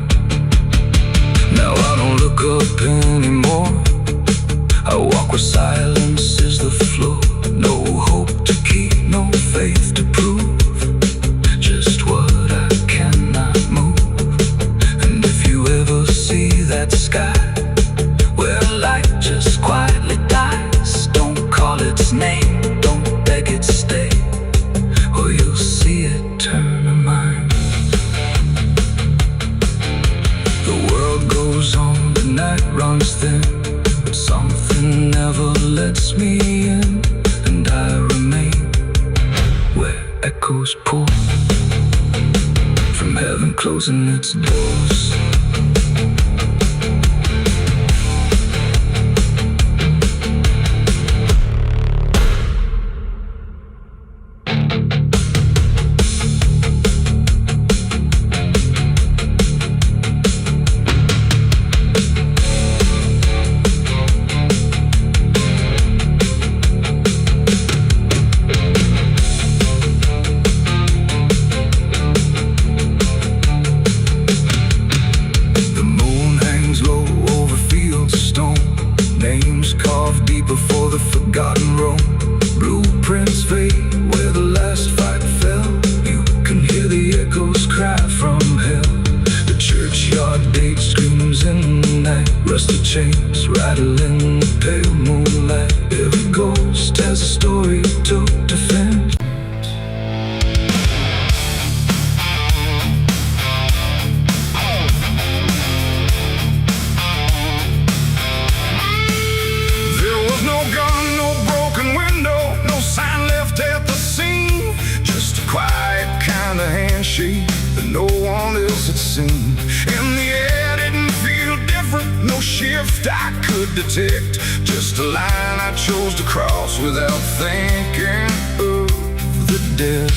Now I don't look up anymore, I walk where silence is the floor. No hope to keep, no faith to prove, just what I cannot move. And if you ever see that sky where light just quietly dies, don't call its name, don't beg it stay, or you'll see it turn a mind. The world goes on, the night runs thin, but something never lets me in, and I remain where echoes pour from heaven closing its doors. Before the forgotten roam, blueprints fade where the last fight fell. You can hear the echoes cry from hell. The churchyard date screams in the night, rusted chains rattle in the pale moonlight. Every ghost has a story to defend. That no one else had seen, and the air didn't feel different, no shift I could detect, just a line I chose to cross without thinking of the dead.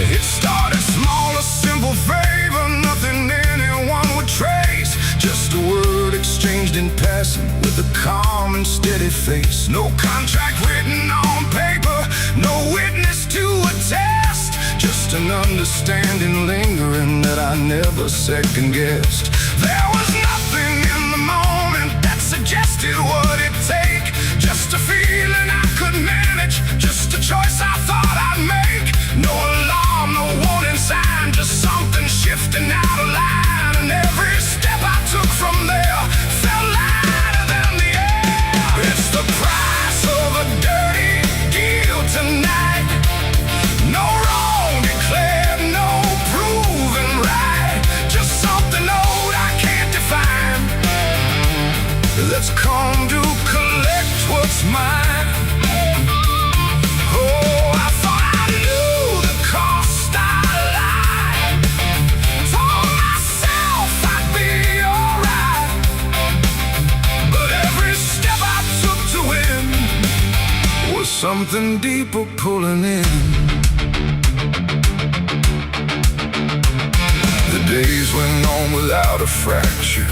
It started small, a simple favor, nothing anyone would trace, just a word exchanged in passing with a calm and steady face. No contract written on paper, no witness to attest, just an understanding lingering that I never second-guessed. There was nothing in the moment that suggested what it'd take, just a feeling I could manage, just a choice I thought I'd make. No alarm, no warning sign, just something shifting out of line, and every step I took from there felt lighter than the air. It's the price of a dirty deal tonight. No wrong declared, no proven right, just something old I can't define. Let's come to collect what's mine. Oh, I thought I knew the cost I lied, told myself I'd be alright, but every step I took to win was something deeper pulling in. The days went on without a fracture,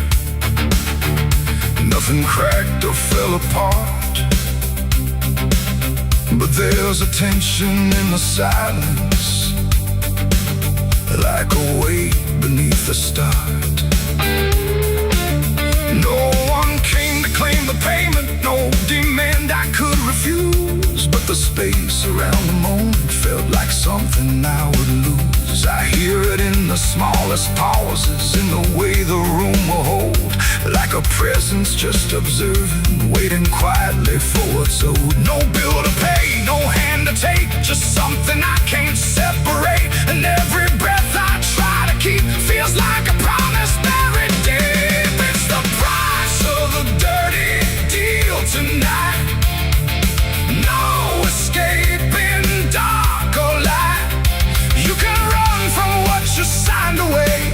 nothing cracked or fell apart, but there's a tension in the silence, like a weight beneath the start. No one came to claim the payment, no demand I could refuse, but the space around the moment felt like something I would lose. I hear it in the smallest pauses, in the way the room will hold, like a presence just observing, waiting quietly for what's owed. No bill to pay, no hand to take, just something I can't separate. And every breath I try to keep feels like a promise buried deep. It's the price of a dirty deal tonight. No escaping dark or light. You can run from what you signed away,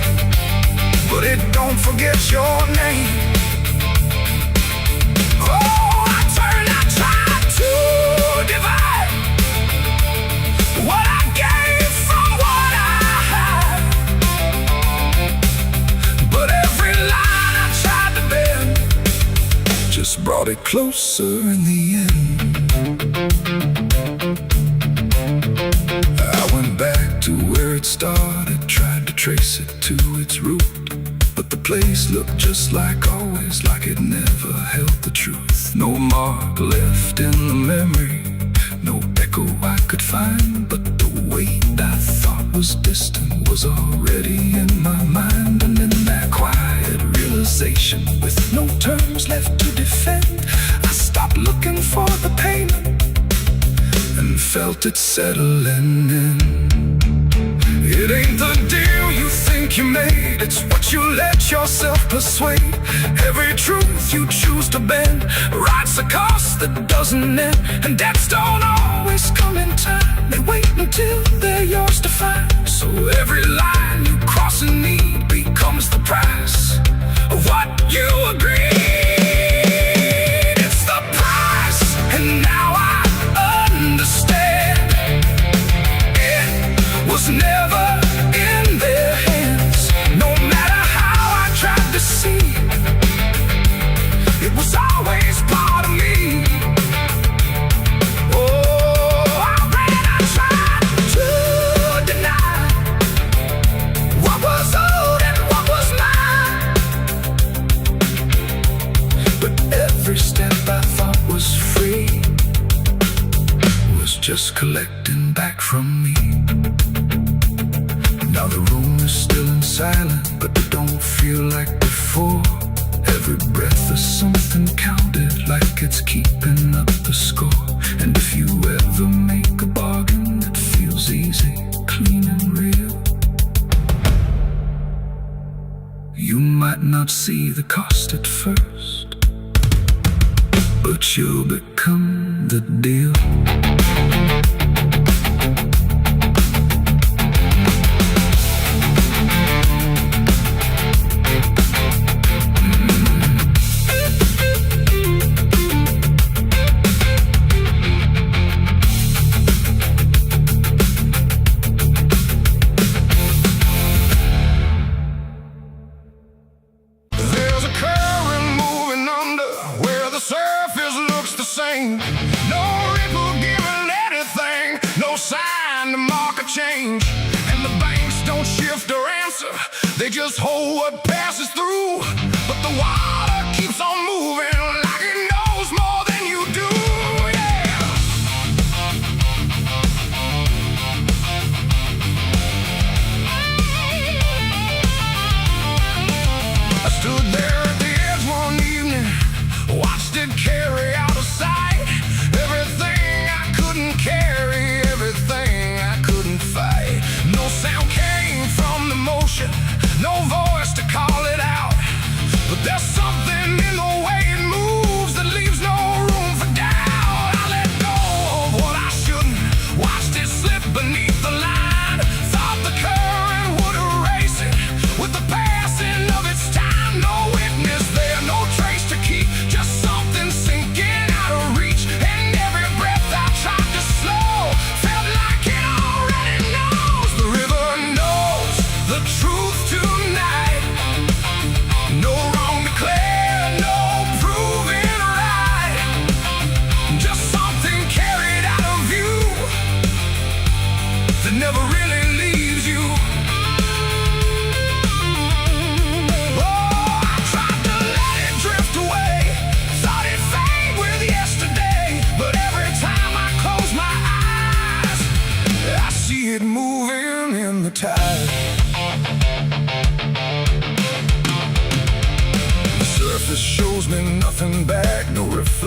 but it don't forget your name. Oh, I try to divide what I gave from what I had, but every line I tried to bend just brought it closer in the end. I went back to where it started, tried to trace it to its root, but the place looked just like always, like it never held the truth. No mark left in the memory, no echo I could find, but the weight I thought was distant was already in my mind. And in that quiet realization, with no terms left to defend, I stopped looking for the payment and felt it settling in. It ain't the deal you think you made, it's what you let yourself persuade. Every truth you choose to bend writes a cost that doesn't end, and debts don't always come in time. They wait until they're yours to find. So every line you cross in need becomes the price of what you agreed. It's the price, and now I understand. It was never in their hands. No matter how I tried to see, it was always part of me. Oh, I tried to deny what was owed and what was mine, but every step I thought was free was just collecting back from me. Now the room is still in silence, but it don't feel like before. Every breath is something counted, like it's keeping up the score. And if you ever make a bargain that feels easy, clean and real, you might not see the cost at first, but you'll become the deal. There's a current moving under where the surface looks the same. No ripple giving anything, no sign to mark a change. And the banks don't shift or answer, they just hold what passes through. But the water keeps on moving like it knows more than you do. Yeah. I stood there at the edge one evening, watched it carry out of sight. Everything I couldn't carry, everything I couldn't fight. No sound came from the motion, no voice to call it out. But there's something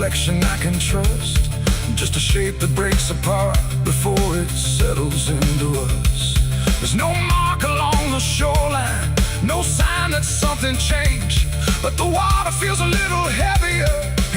reflection I can trust, just a shape that breaks apart before it settles into us. There's no mark along the shoreline, no sign that something changed, but the water feels a little heavier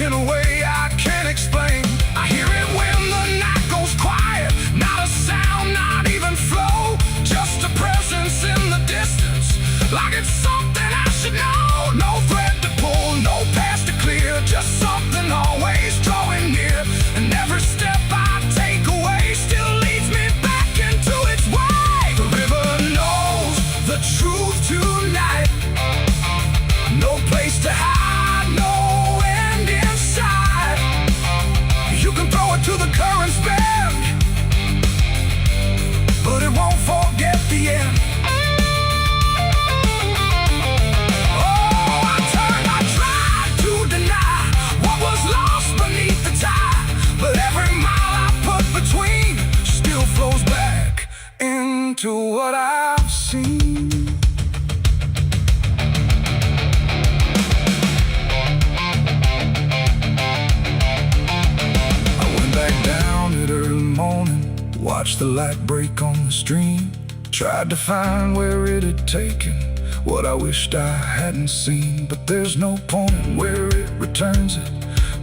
in a way I can't explain. I hear it when the night goes quiet, not a sound, not even flow, just a presence in the distance, like it's something I should know. No thread to pull, no path to clear, just something always drawing near, and every step I take away still leads me back into its way. The river knows the truth tonight, no place to hide, no end in sight. You can throw it to the current's bend, but it won't forget the end. To what I've seen. I went back down at early morning, watched the light break on the stream, tried to find where it had taken what I wished I hadn't seen, but there's no point where it returns it,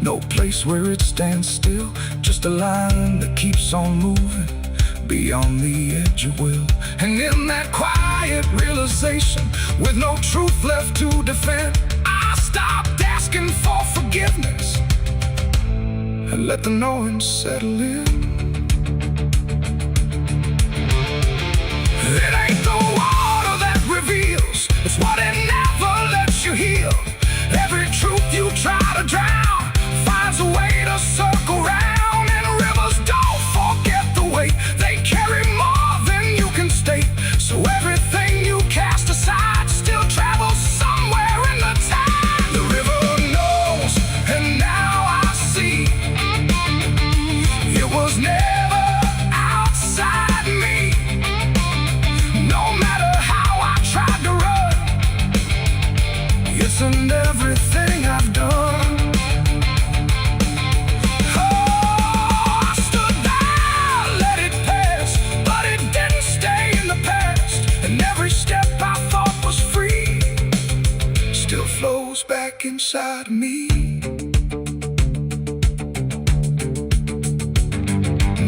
no place where it stands still, just a line that keeps on moving beyond the edge of will. And in that quiet realization, with no truth left to defend, I stopped asking for forgiveness and let the knowing settle in. It ain't the water that reveals, it's what it never lets you heal. Every truth you try to drown finds a way to circle round, and rivers don't forget the weight. They carry more than you can state, so everything you cast aside still travels somewhere in the tide. The river knows, and now I see, it was never outside me. No matter how I tried to run, it's in everything I've done. Flows back inside me.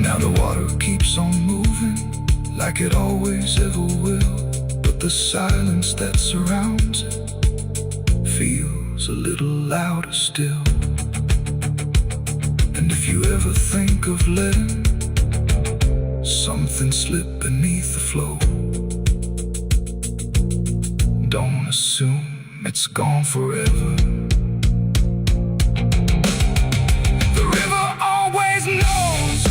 Now the water keeps on moving like it always ever will, but the silence that surrounds it feels a little louder still. And if you ever think of letting something slip beneath the flow, don't assume it's gone forever. The river always knows.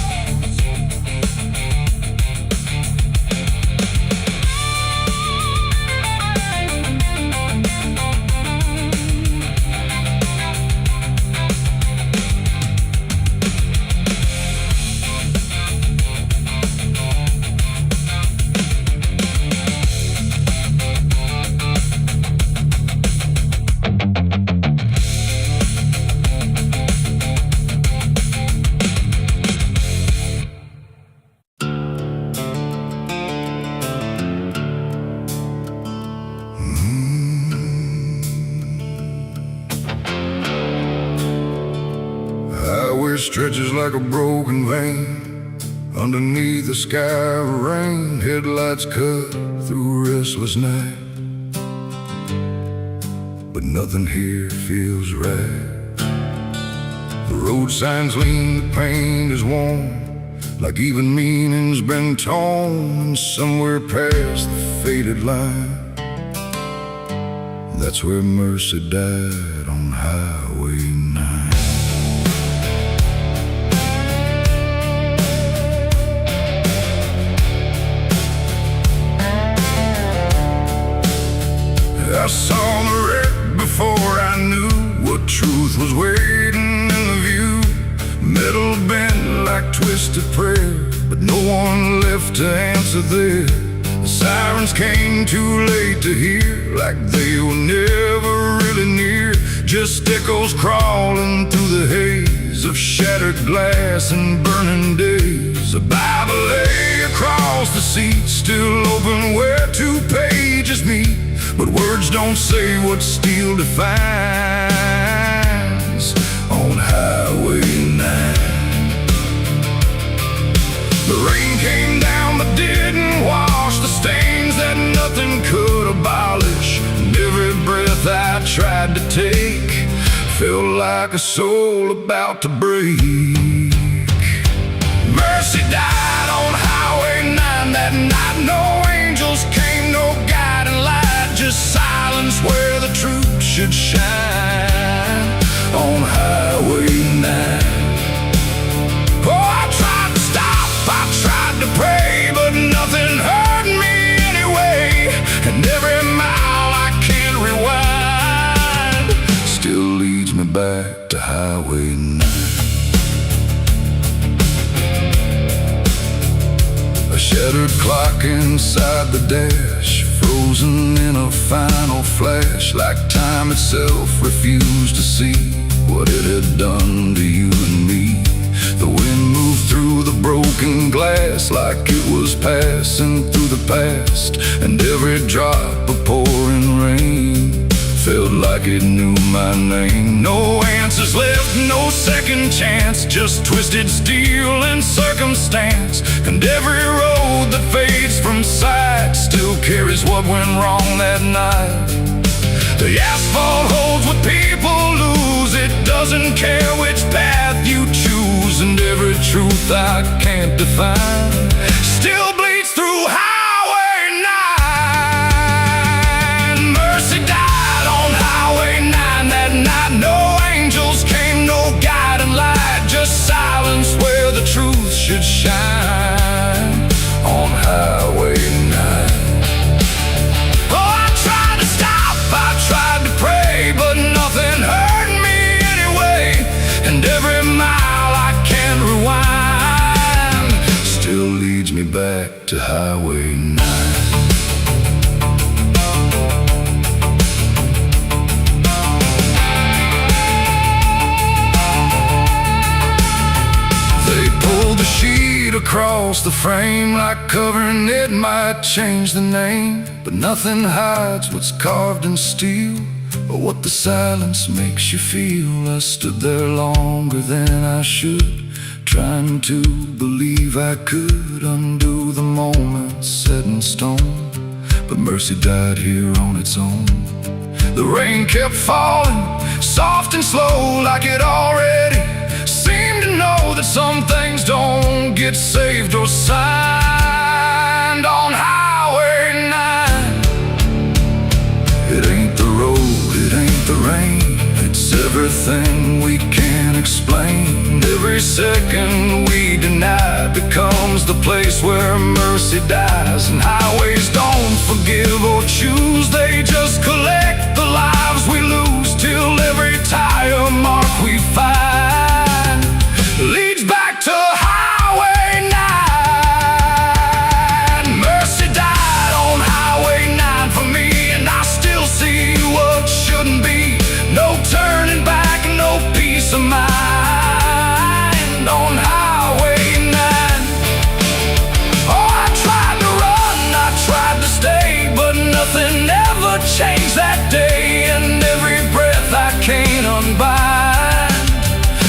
Stretches like a broken vein underneath the sky of rain. Headlights cut through a restless night, but nothing here feels right. The road signs lean, the paint is worn, like even meaning's been torn. And somewhere past the faded line, that's where mercy died on Highway 9. I saw the wreck before I knew what truth was waiting in the view. Metal bent like twisted prayer, but no one left to answer there. The sirens came too late to hear, like they were never really near. Just echoes crawling through the haze glass and burning days. A Bible lay across the seat, still open where two pages meet. But words don't say what steel defines on Highway 9. The rain came down but didn't wash the stains that nothing could abolish. And every breath I tried to take felt like a soul about to break. Mercy died on Highway 9 that night. No angels came, no guiding light, just silence where the truth should shine on Highway 9. Oh, I tried to stop, I tried to pray, but nothing hurt me anyway. And every mile I can't rewind still leads me back to Highway 9. A shattered clock inside the dash, frozen in a final flash, like time itself refused to see what it had done to you and me. The wind moved through the broken glass like it was passing through the past, and every drop of pouring rain felt like it knew my name. No answers left, no second chance, just twisted steel and circumstance. And every road that fades from sight still carries what went wrong that night. The asphalt holds what people lose, it doesn't care which path you choose. And every truth I can't define still bleeds through Highway 9. Mercy died on Highway 9 that night. No angels came, no guiding light, just silence where the truth should shine on Highway 9. Oh, I tried to stop, I tried to pray, but nothing hurt me anyway. And every mile I can't rewind still leads me back to Highway 9. They pulled the sheet across the frame, like covering it might change the name. But nothing hides what's carved in steel, or what the silence makes you feel. I stood there longer than I should, trying to believe I could undo the moment set in stone. But mercy died here on its own. The rain kept falling, soft and slow, like it already seemed to know that some things don't get saved or signed on Highway 9. It ain't the road, it ain't the rain, it's everything we can't explain. Every second we deny becomes the place where mercy dies. And highways don't forgive or choose, they just collect the lives we lose, till every tire mark we find leads back to Highway 9. Mercy died on Highway 9 for me, and I still see what shouldn't be. No turning back, no peace of mind on Highway 9. Oh, I tried to run, I tried to stay, but nothing ever changed that day. And every breath I can't unbind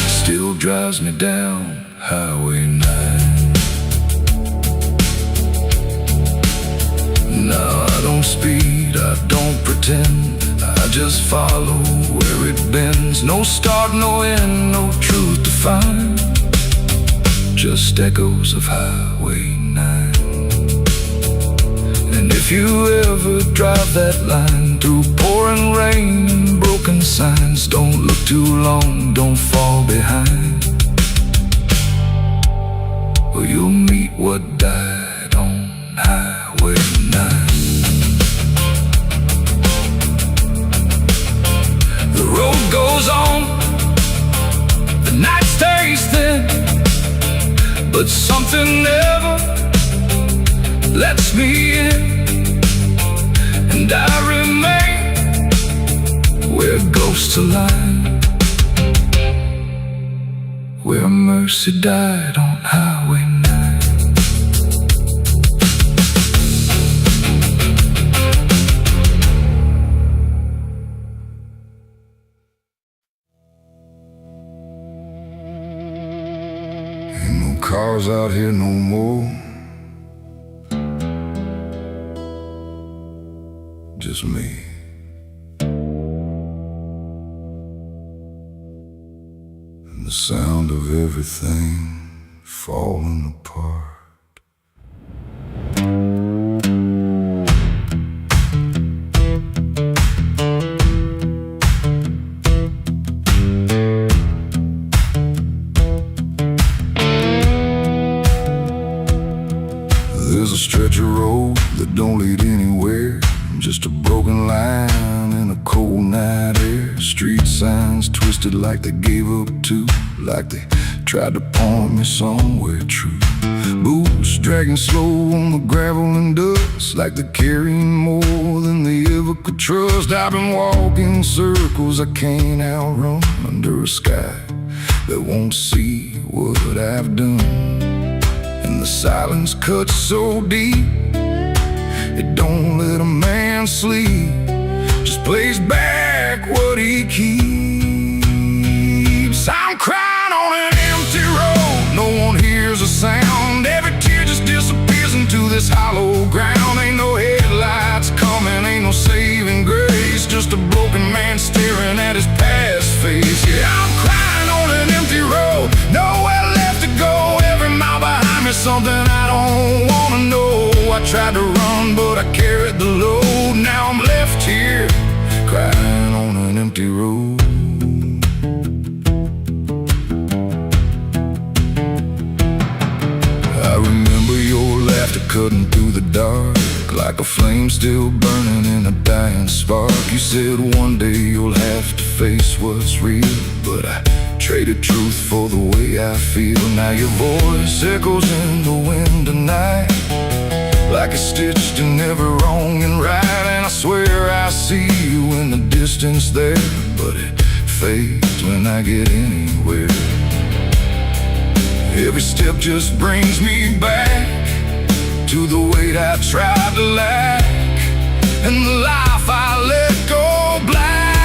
still drives me down Highway 9. No, I don't speed, I don't pretend, I just follow where it bends. No start, no end, no truth to find, just echoes of Highway 9. And if you ever drive that line through pouring rain and broken signs, don't look too long, don't fall behind, or you'll meet what died on Highway 9. The road goes on, the night stays thin, but something never lets me in. And I remain where ghosts align, where where mercy died on Highway 9. Ain't no cars out here no more, just me. And the sound of everything falling apart. There's a stretch of road that don't lead anywhere, just a broken line in a cold night air. Street signs twisted like they gave up too, like they tried to point me somewhere true. Boots dragging slow on the gravel and dust, like they're carrying more than they ever could trust. I've been walking circles I can't outrun, under a sky that won't see what I've done. And the silence cuts so deep, it don't let a man sleep, just plays back what he keeps. I'm crying on an empty road, no one hears a sound. Every tear just disappears into this hollow ground. Ain't no headlights coming, ain't no saving grace, just a broken man staring at his past face. Yeah, I'm crying on an empty road, nowhere left to go. Every mile behind me, something I don't wanna know. I tried to run, but I carried the load. Now I'm left here, crying on an empty road. I remember your laughter cutting through the dark, like a flame still burning in a dying spark. You said one day you'll have to face what's real, but I traded truth for the way I feel. Now your voice echoes in the wind tonight, like it's stitched in every wrong and right. And I swear I see you in the distance there, but it fades when I get anywhere. Every step just brings me back to the weight I tried to lack, and the life I let go black.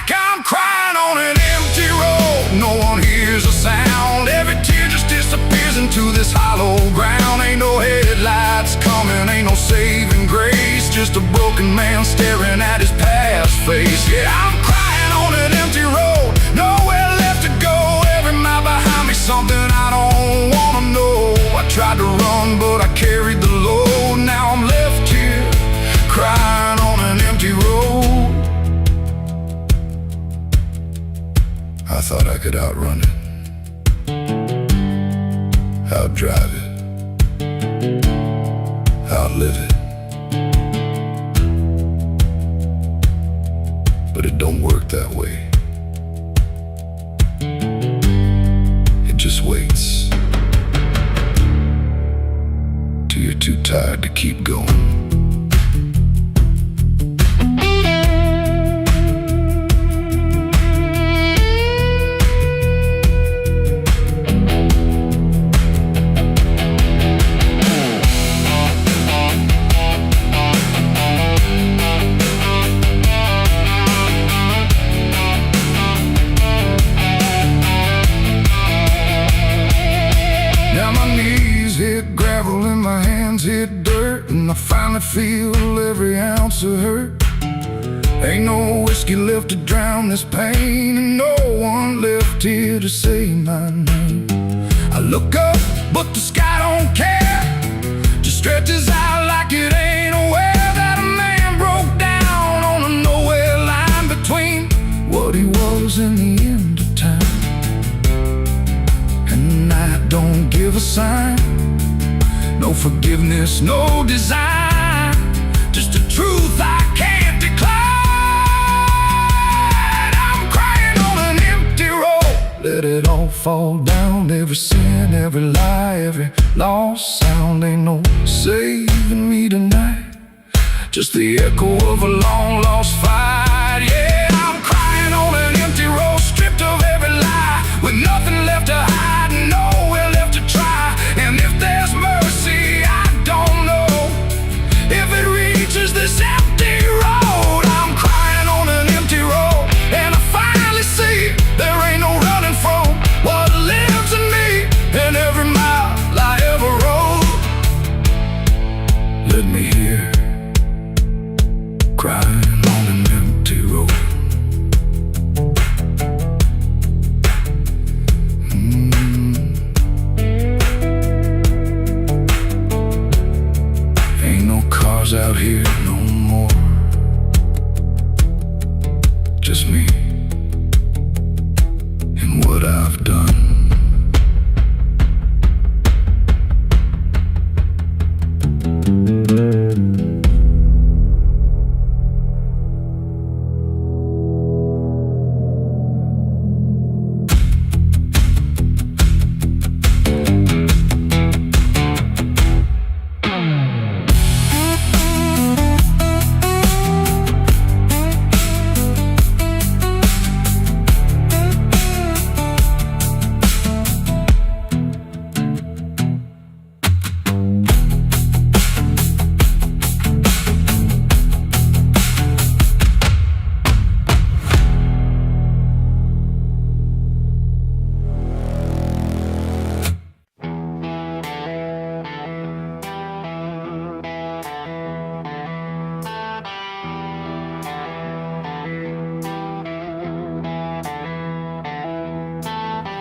I'm crying on an empty road, no one hears a sound. Every tear just disappears into this hollow ground. Ain't no headlights coming, ain't no saving grace, just a broken man staring at his past face. Yeah, I'm crying on an empty road, nowhere left to go. Every mile behind me, something I don't wanna know. I tried to run, but I carried the load. Now I'm left here, crying on an empty road. I thought I could outrun it, outdrive it, outlive it, but it don't work that way. It just waits till you're too tired to keep going. Hit dirt, and I finally feel every ounce of hurt. Ain't no whiskey left to drown this pain, and no one left here to say my name. I look up, but the sky don't care, just stretches out like it ain't aware that a man broke down on a nowhere line between what he was and the end of time. And I don't give a sign, no forgiveness, no design, just a truth I can't decline. I'm crying on an empty road, let it all fall down. Every sin, every lie, every lost sound. Ain't no saving me tonight, just the echo of a long lost fight. Yeah, I'm crying on an empty road, stripped of every lie, with nothing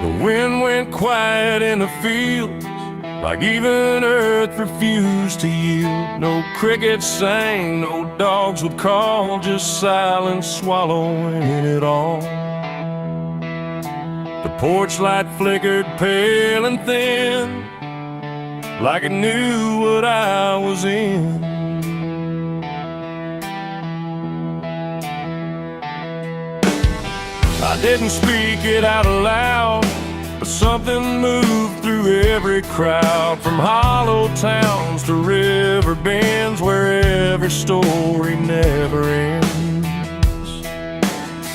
The wind went quiet in the fields, like even earth refused to yield. No crickets sang, no dogs would call, just silence swallowing it all. The porch light flickered pale and thin, like it knew what I was in. I didn't speak it out loud, but something moved through every crowd. From hollow towns to river bends, where every story never ends.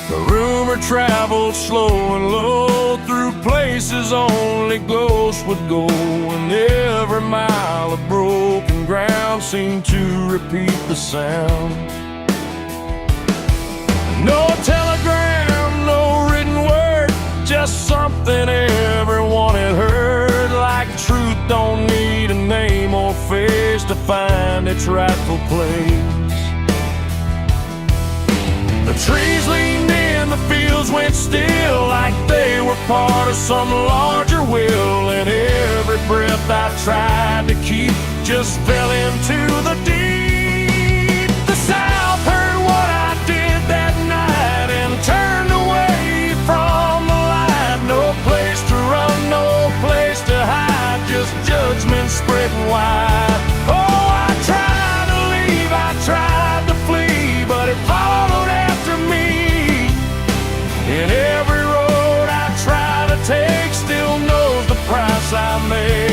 The rumor traveled slow and low through places only ghosts would go, and every mile of broken ground seemed to repeat the sound. No telegram, no written word, just something everyone had heard. Like truth don't need a name or face to find its rightful place. The trees leaned in, the fields went still, like they were part of some larger will. And every breath I tried to keep just fell into the deep. The South heard what I did that night and turned away from the light. No place to run, no place to hide, just judgment spreading wide. Oh, I tried to leave, I tried to flee, but it followed after me. And every road I try to take still knows the price I made.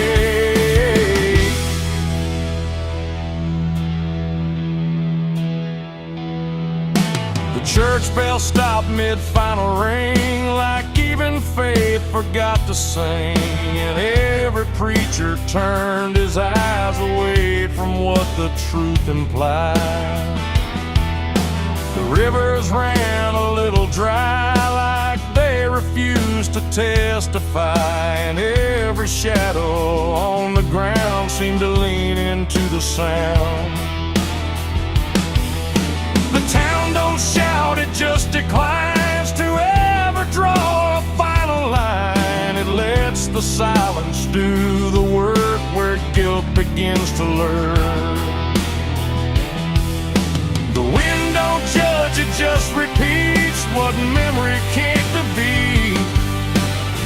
The church bell stopped mid-final ring, like even faith forgot to sing. And every preacher turned his eyes away from what the truth implied. The rivers ran a little dry, like they refused to testify. And every shadow on the ground seemed to lean into the sound. The town don't shout, it just declines to ever draw a final line. It lets the silence do the work where guilt begins to learn. The wind don't judge, it just repeats what memory came to be.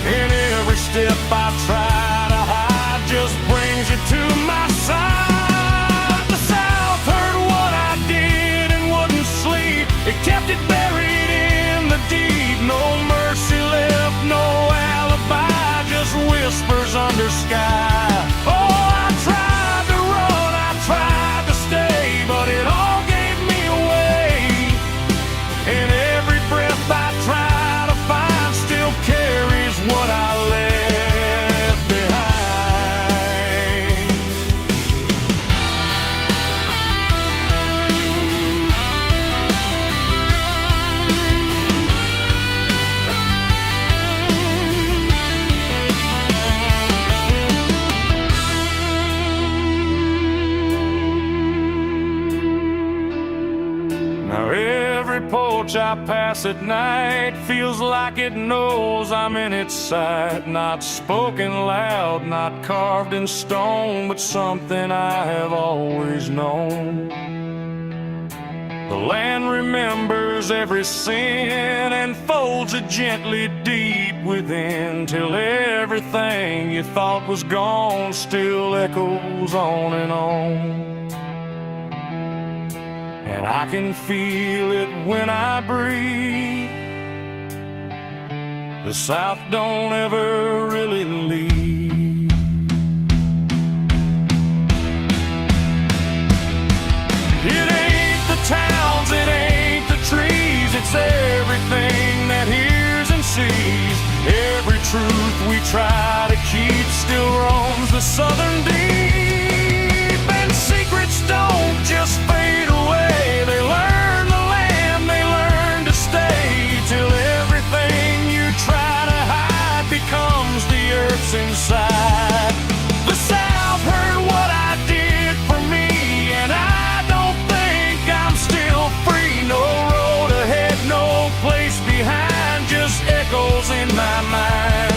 And every step I try to hide just brings you to my side. The South heard what I did and wouldn't sleep. It kept it buried in the deep. No mercy left, no alibi, just whispers under sky. Oh, I tried to run, I tried to stay, but it all gave me away. And every breath I try to find still carries what I left behind. Now every porch I pass at night feels like it knows I'm in its sight. Not spoken loud, not carved in stone, but something I have always known. The land remembers every sin and folds it gently deep within, till everything you thought was gone still echoes on and on. And I can feel it when I breathe. The South don't ever really leave. It ain't the towns, it ain't the trees, it's everything that hears and sees. Every truth we try to keep still roams the southern deep. And secrets don't just fade away, they learn the land, they learn to stay, till everything you try to hide becomes the earth's inside. The South heard what I did for me, and I don't think I'm still free. No road ahead, no place behind, just echoes in my mind.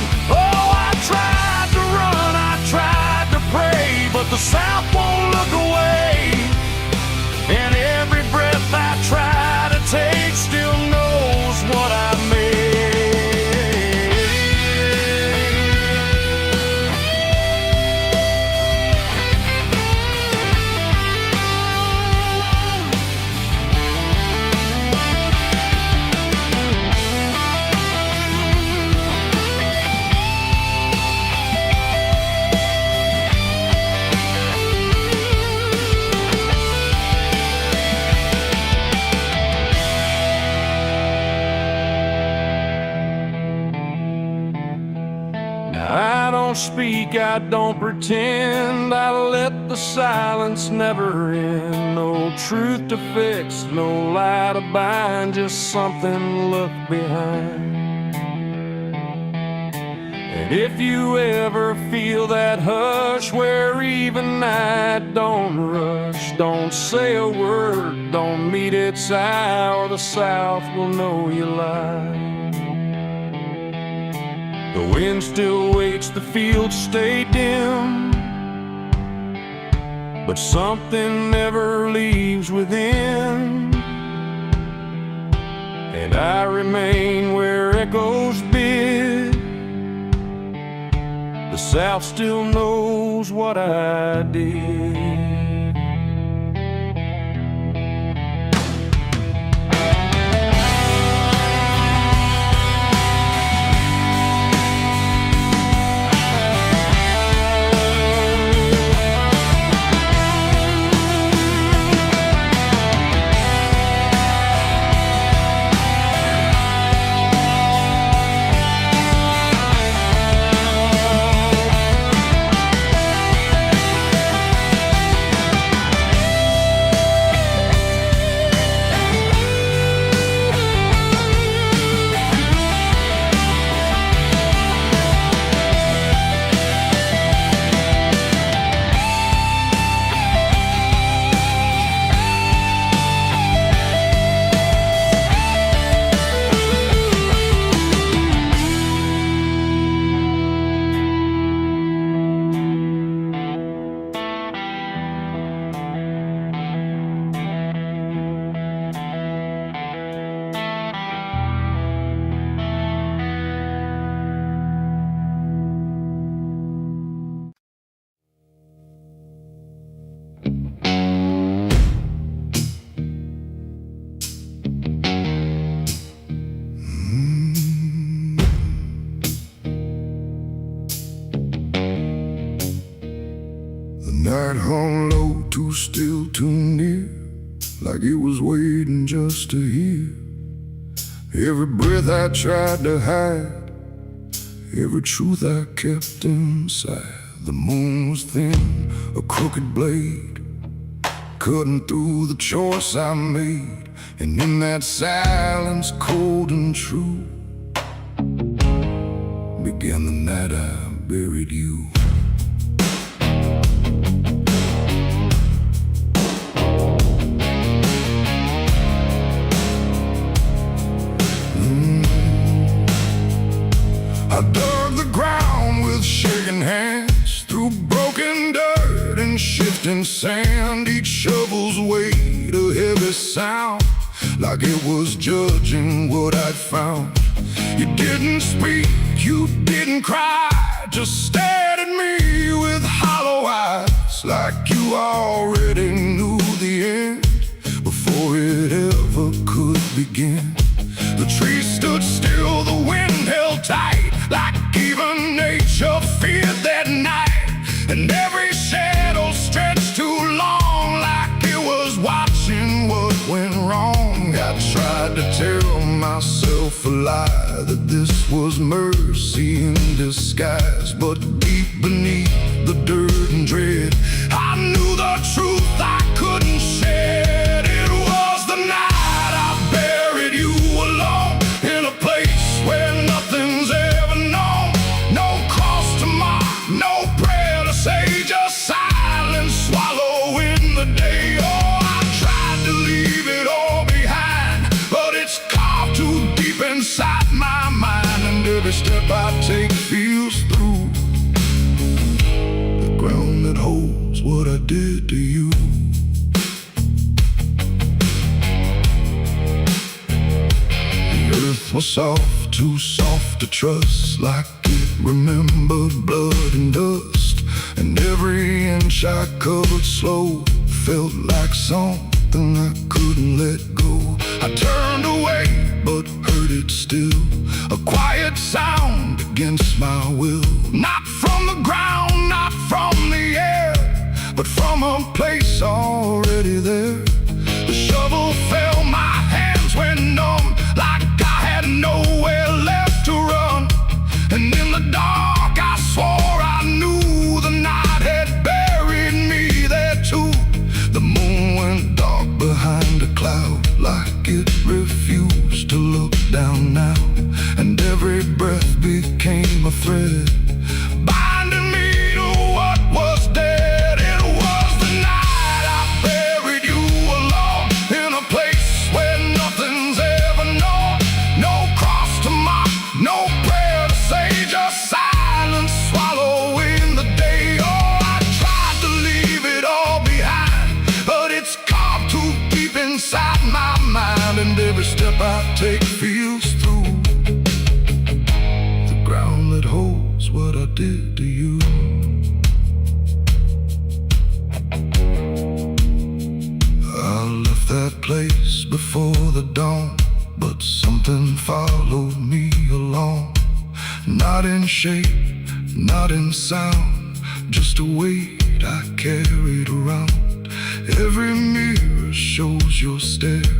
I don't speak, I don't pretend. I let the silence never end. No truth to fix, no lie to bind, just something to look behind. And if you ever feel that hush where even night don't rush, don't say a word, don't meet its eye, or the South will know you lie. The wind still waits, the fields stay dim, but something never leaves within. And I remain where echoes bid. The South still knows what I did. Night hung low, too still, too near, like it was waiting just to hear. Every breath I tried to hide, every truth I kept inside. The moon was thin, a crooked blade, cutting through the choice I made. And in that silence, cold and true, began the night I buried you. I dug the ground with shaking hands, through broken dirt and shifting sand. Each shovel's weight a heavy sound, like it was judging what I'd found. You didn't speak, you didn't cry, just stared at me with hollow eyes, like you already knew the end before it ever could begin. The trees stood still, the wind held tight, like even nature feared that night. And every shadow stretched too long, like it was watching what went wrong. I tried to tell myself a lie, that this was mercy in disguise. But deep beneath the dirt and dread, I knew the truth I couldn't shed. It was the night I buried you alone, in a place where nothing's ever known. No cross to mark, no prayer to say, just silence swallowing the day. Oh, I tried to leave it all behind, but it's carved too deep inside my mind. And every step I take feels through the ground that holds what I did to you. Earth was soft, too soft to trust, like it remembered blood and dust. And every inch I covered slow felt like something I couldn't let go. I turned away, but heard it still, a quiet sound against my will. Not from the ground, not from the air, but from a place already there. The shovel fell, my hands went numb, like I had nowhere left to run. And in the dark I swore breath became a thread, binding me to what was dead. It was the night I buried you alone, in a place where nothing's ever known. No cross to mock, no prayer to say, just silence swallowing the day. Oh, I tried to leave it all behind, but it's carved too deep inside my mind, and every step I take feels through the ground that holds what I did to you. I left that place before the dawn, but something followed me along. Not in shape, not in sound, just a weight I carried around. Every mirror shows your stare,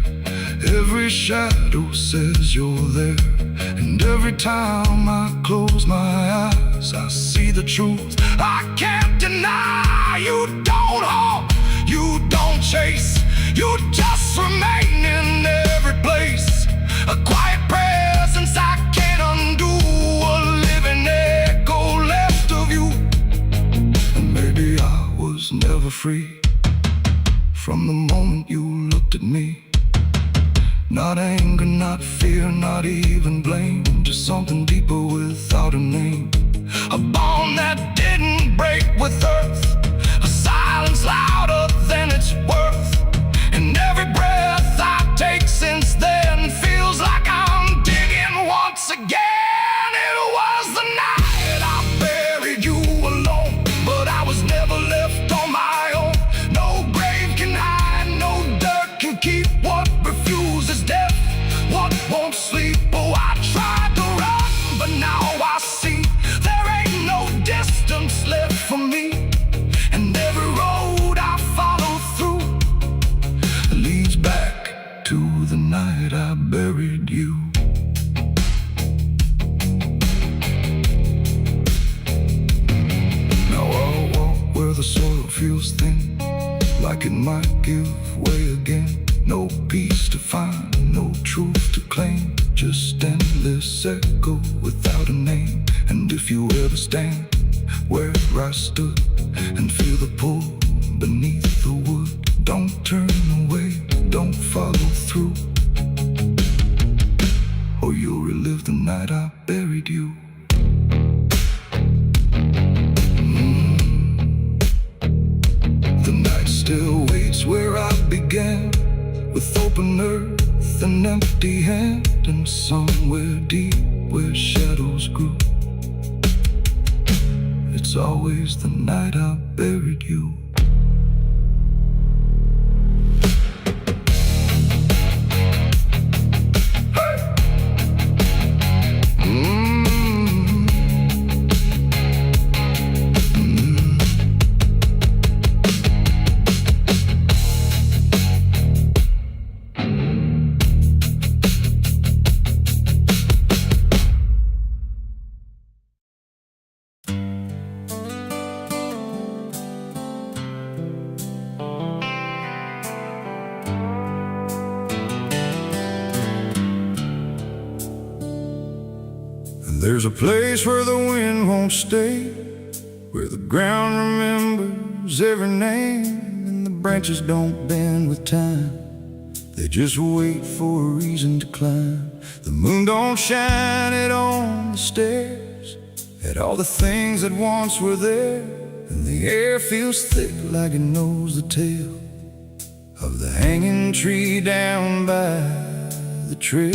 every shadow says you're there. And every time I close my eyes, I see the truth I can't deny. You don't haunt, you don't chase, you just remain in every place. A quiet presence I can't undo, a living echo left of you. And maybe I was never free from the moment you looked at me. Not anger, not fear, not even blame, just something deeper without a name. A bond that didn't break with earth, a silence louder than its worth. And every breath I take since then feels like I'm digging once again. It was the night I buried you alone, but I was never left on my own. No grave can hide, no dirt can keep what refuses death, what won't sleep. Oh, I tried to run, but now I see there ain't no distance left for me. And every road I follow through leads back to the night I buried you. Now I'll walk where the soil feels thin, like it might give way again. No peace to find, no truth to claim, just endless echo without a name. And if you ever stand where I stood and feel the pull beneath the wood, don't turn away, don't follow through, or you'll relive the night I buried you. The night still waits where I began, with open earth and empty hand, and somewhere deep where shadows grew, it's always the night I buried you. There's a place where the wind won't stay, where the ground remembers every name, and the branches don't bend with time, they just wait for a reason to climb. The moon don't shine it on the stairs, at all the things that once were there, and the air feels thick like it knows the tale of the hanging tree down by the trail.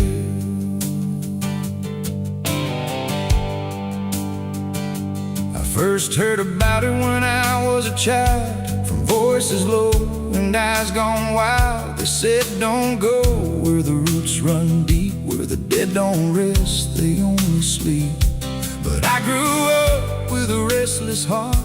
First heard about it when I was a child, from voices low and eyes gone wild. They said don't go where the roots run deep, where the dead don't rest, they only sleep. But I grew up with a restless heart,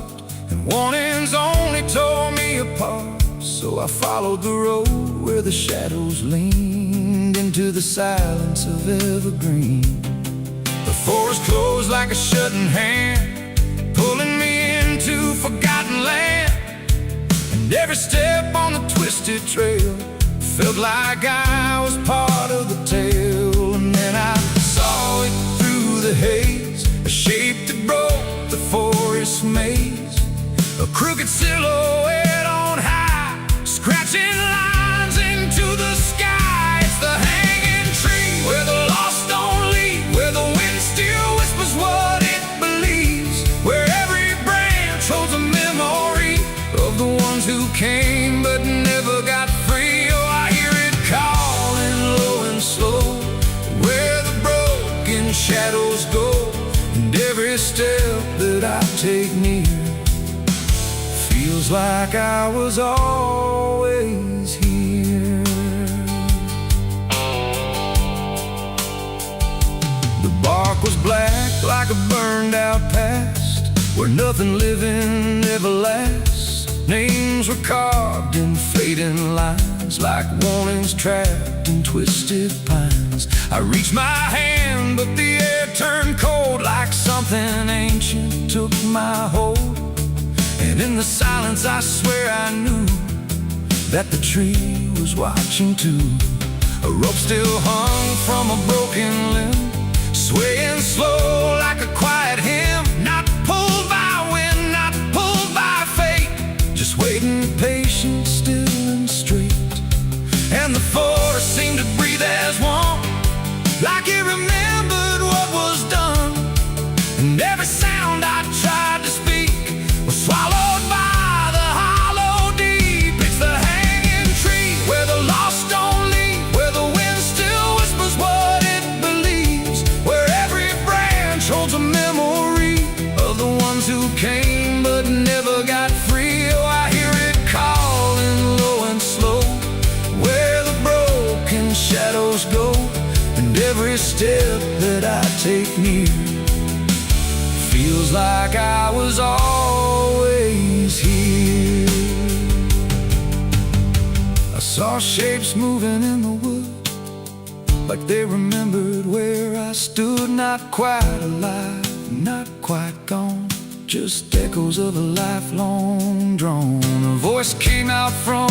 and warnings only tore me apart. So I followed the road where the shadows leaned into the silence of evergreen. The forest closed like a shutting hand, pulling me into forgotten land. And every step on the twisted trail felt like I was part of the tale. And then I saw it through the haze, a shape that broke the forest maze, a crooked silhouette on high, scratching lines into the sky. It's the hanging tree where the lost don't leave, where the wind still whispers what it believes, where every branch holds a memory of the ones who came but never got free. Oh, I hear it calling low and slow, where the broken shadows go, and every step that I take near feels like I was always here. The bark was black like a burned out past, where nothing living ever lasts. Names were carved in fading lines, like warnings trapped in twisted pines. I reached my hand, but the air turned cold, like something ancient took my hold. And in the silence I swear I knew that the tree was watching too. A rope still hung from a broken limb, swaying slow like a quiet hymn, not pulled by wind, not pulled by fate, just waiting patient, still and straight. And the forest seemed to breathe as one, like it remembered what was done. And every sound I tried to speak was swallowed by the hollow deep. It's the hanging tree where the lost don't leave, where the wind still whispers what it believes, where every branch holds a memory of the ones who came but never got free. Oh, I hear it calling low and slow, where the broken shadows go, and every step that I take near feels like I was always here. I saw shapes moving in the wood, like they remembered where I stood. Not quite alive, not quite gone, just echoes of a lifelong drone. A voice came out from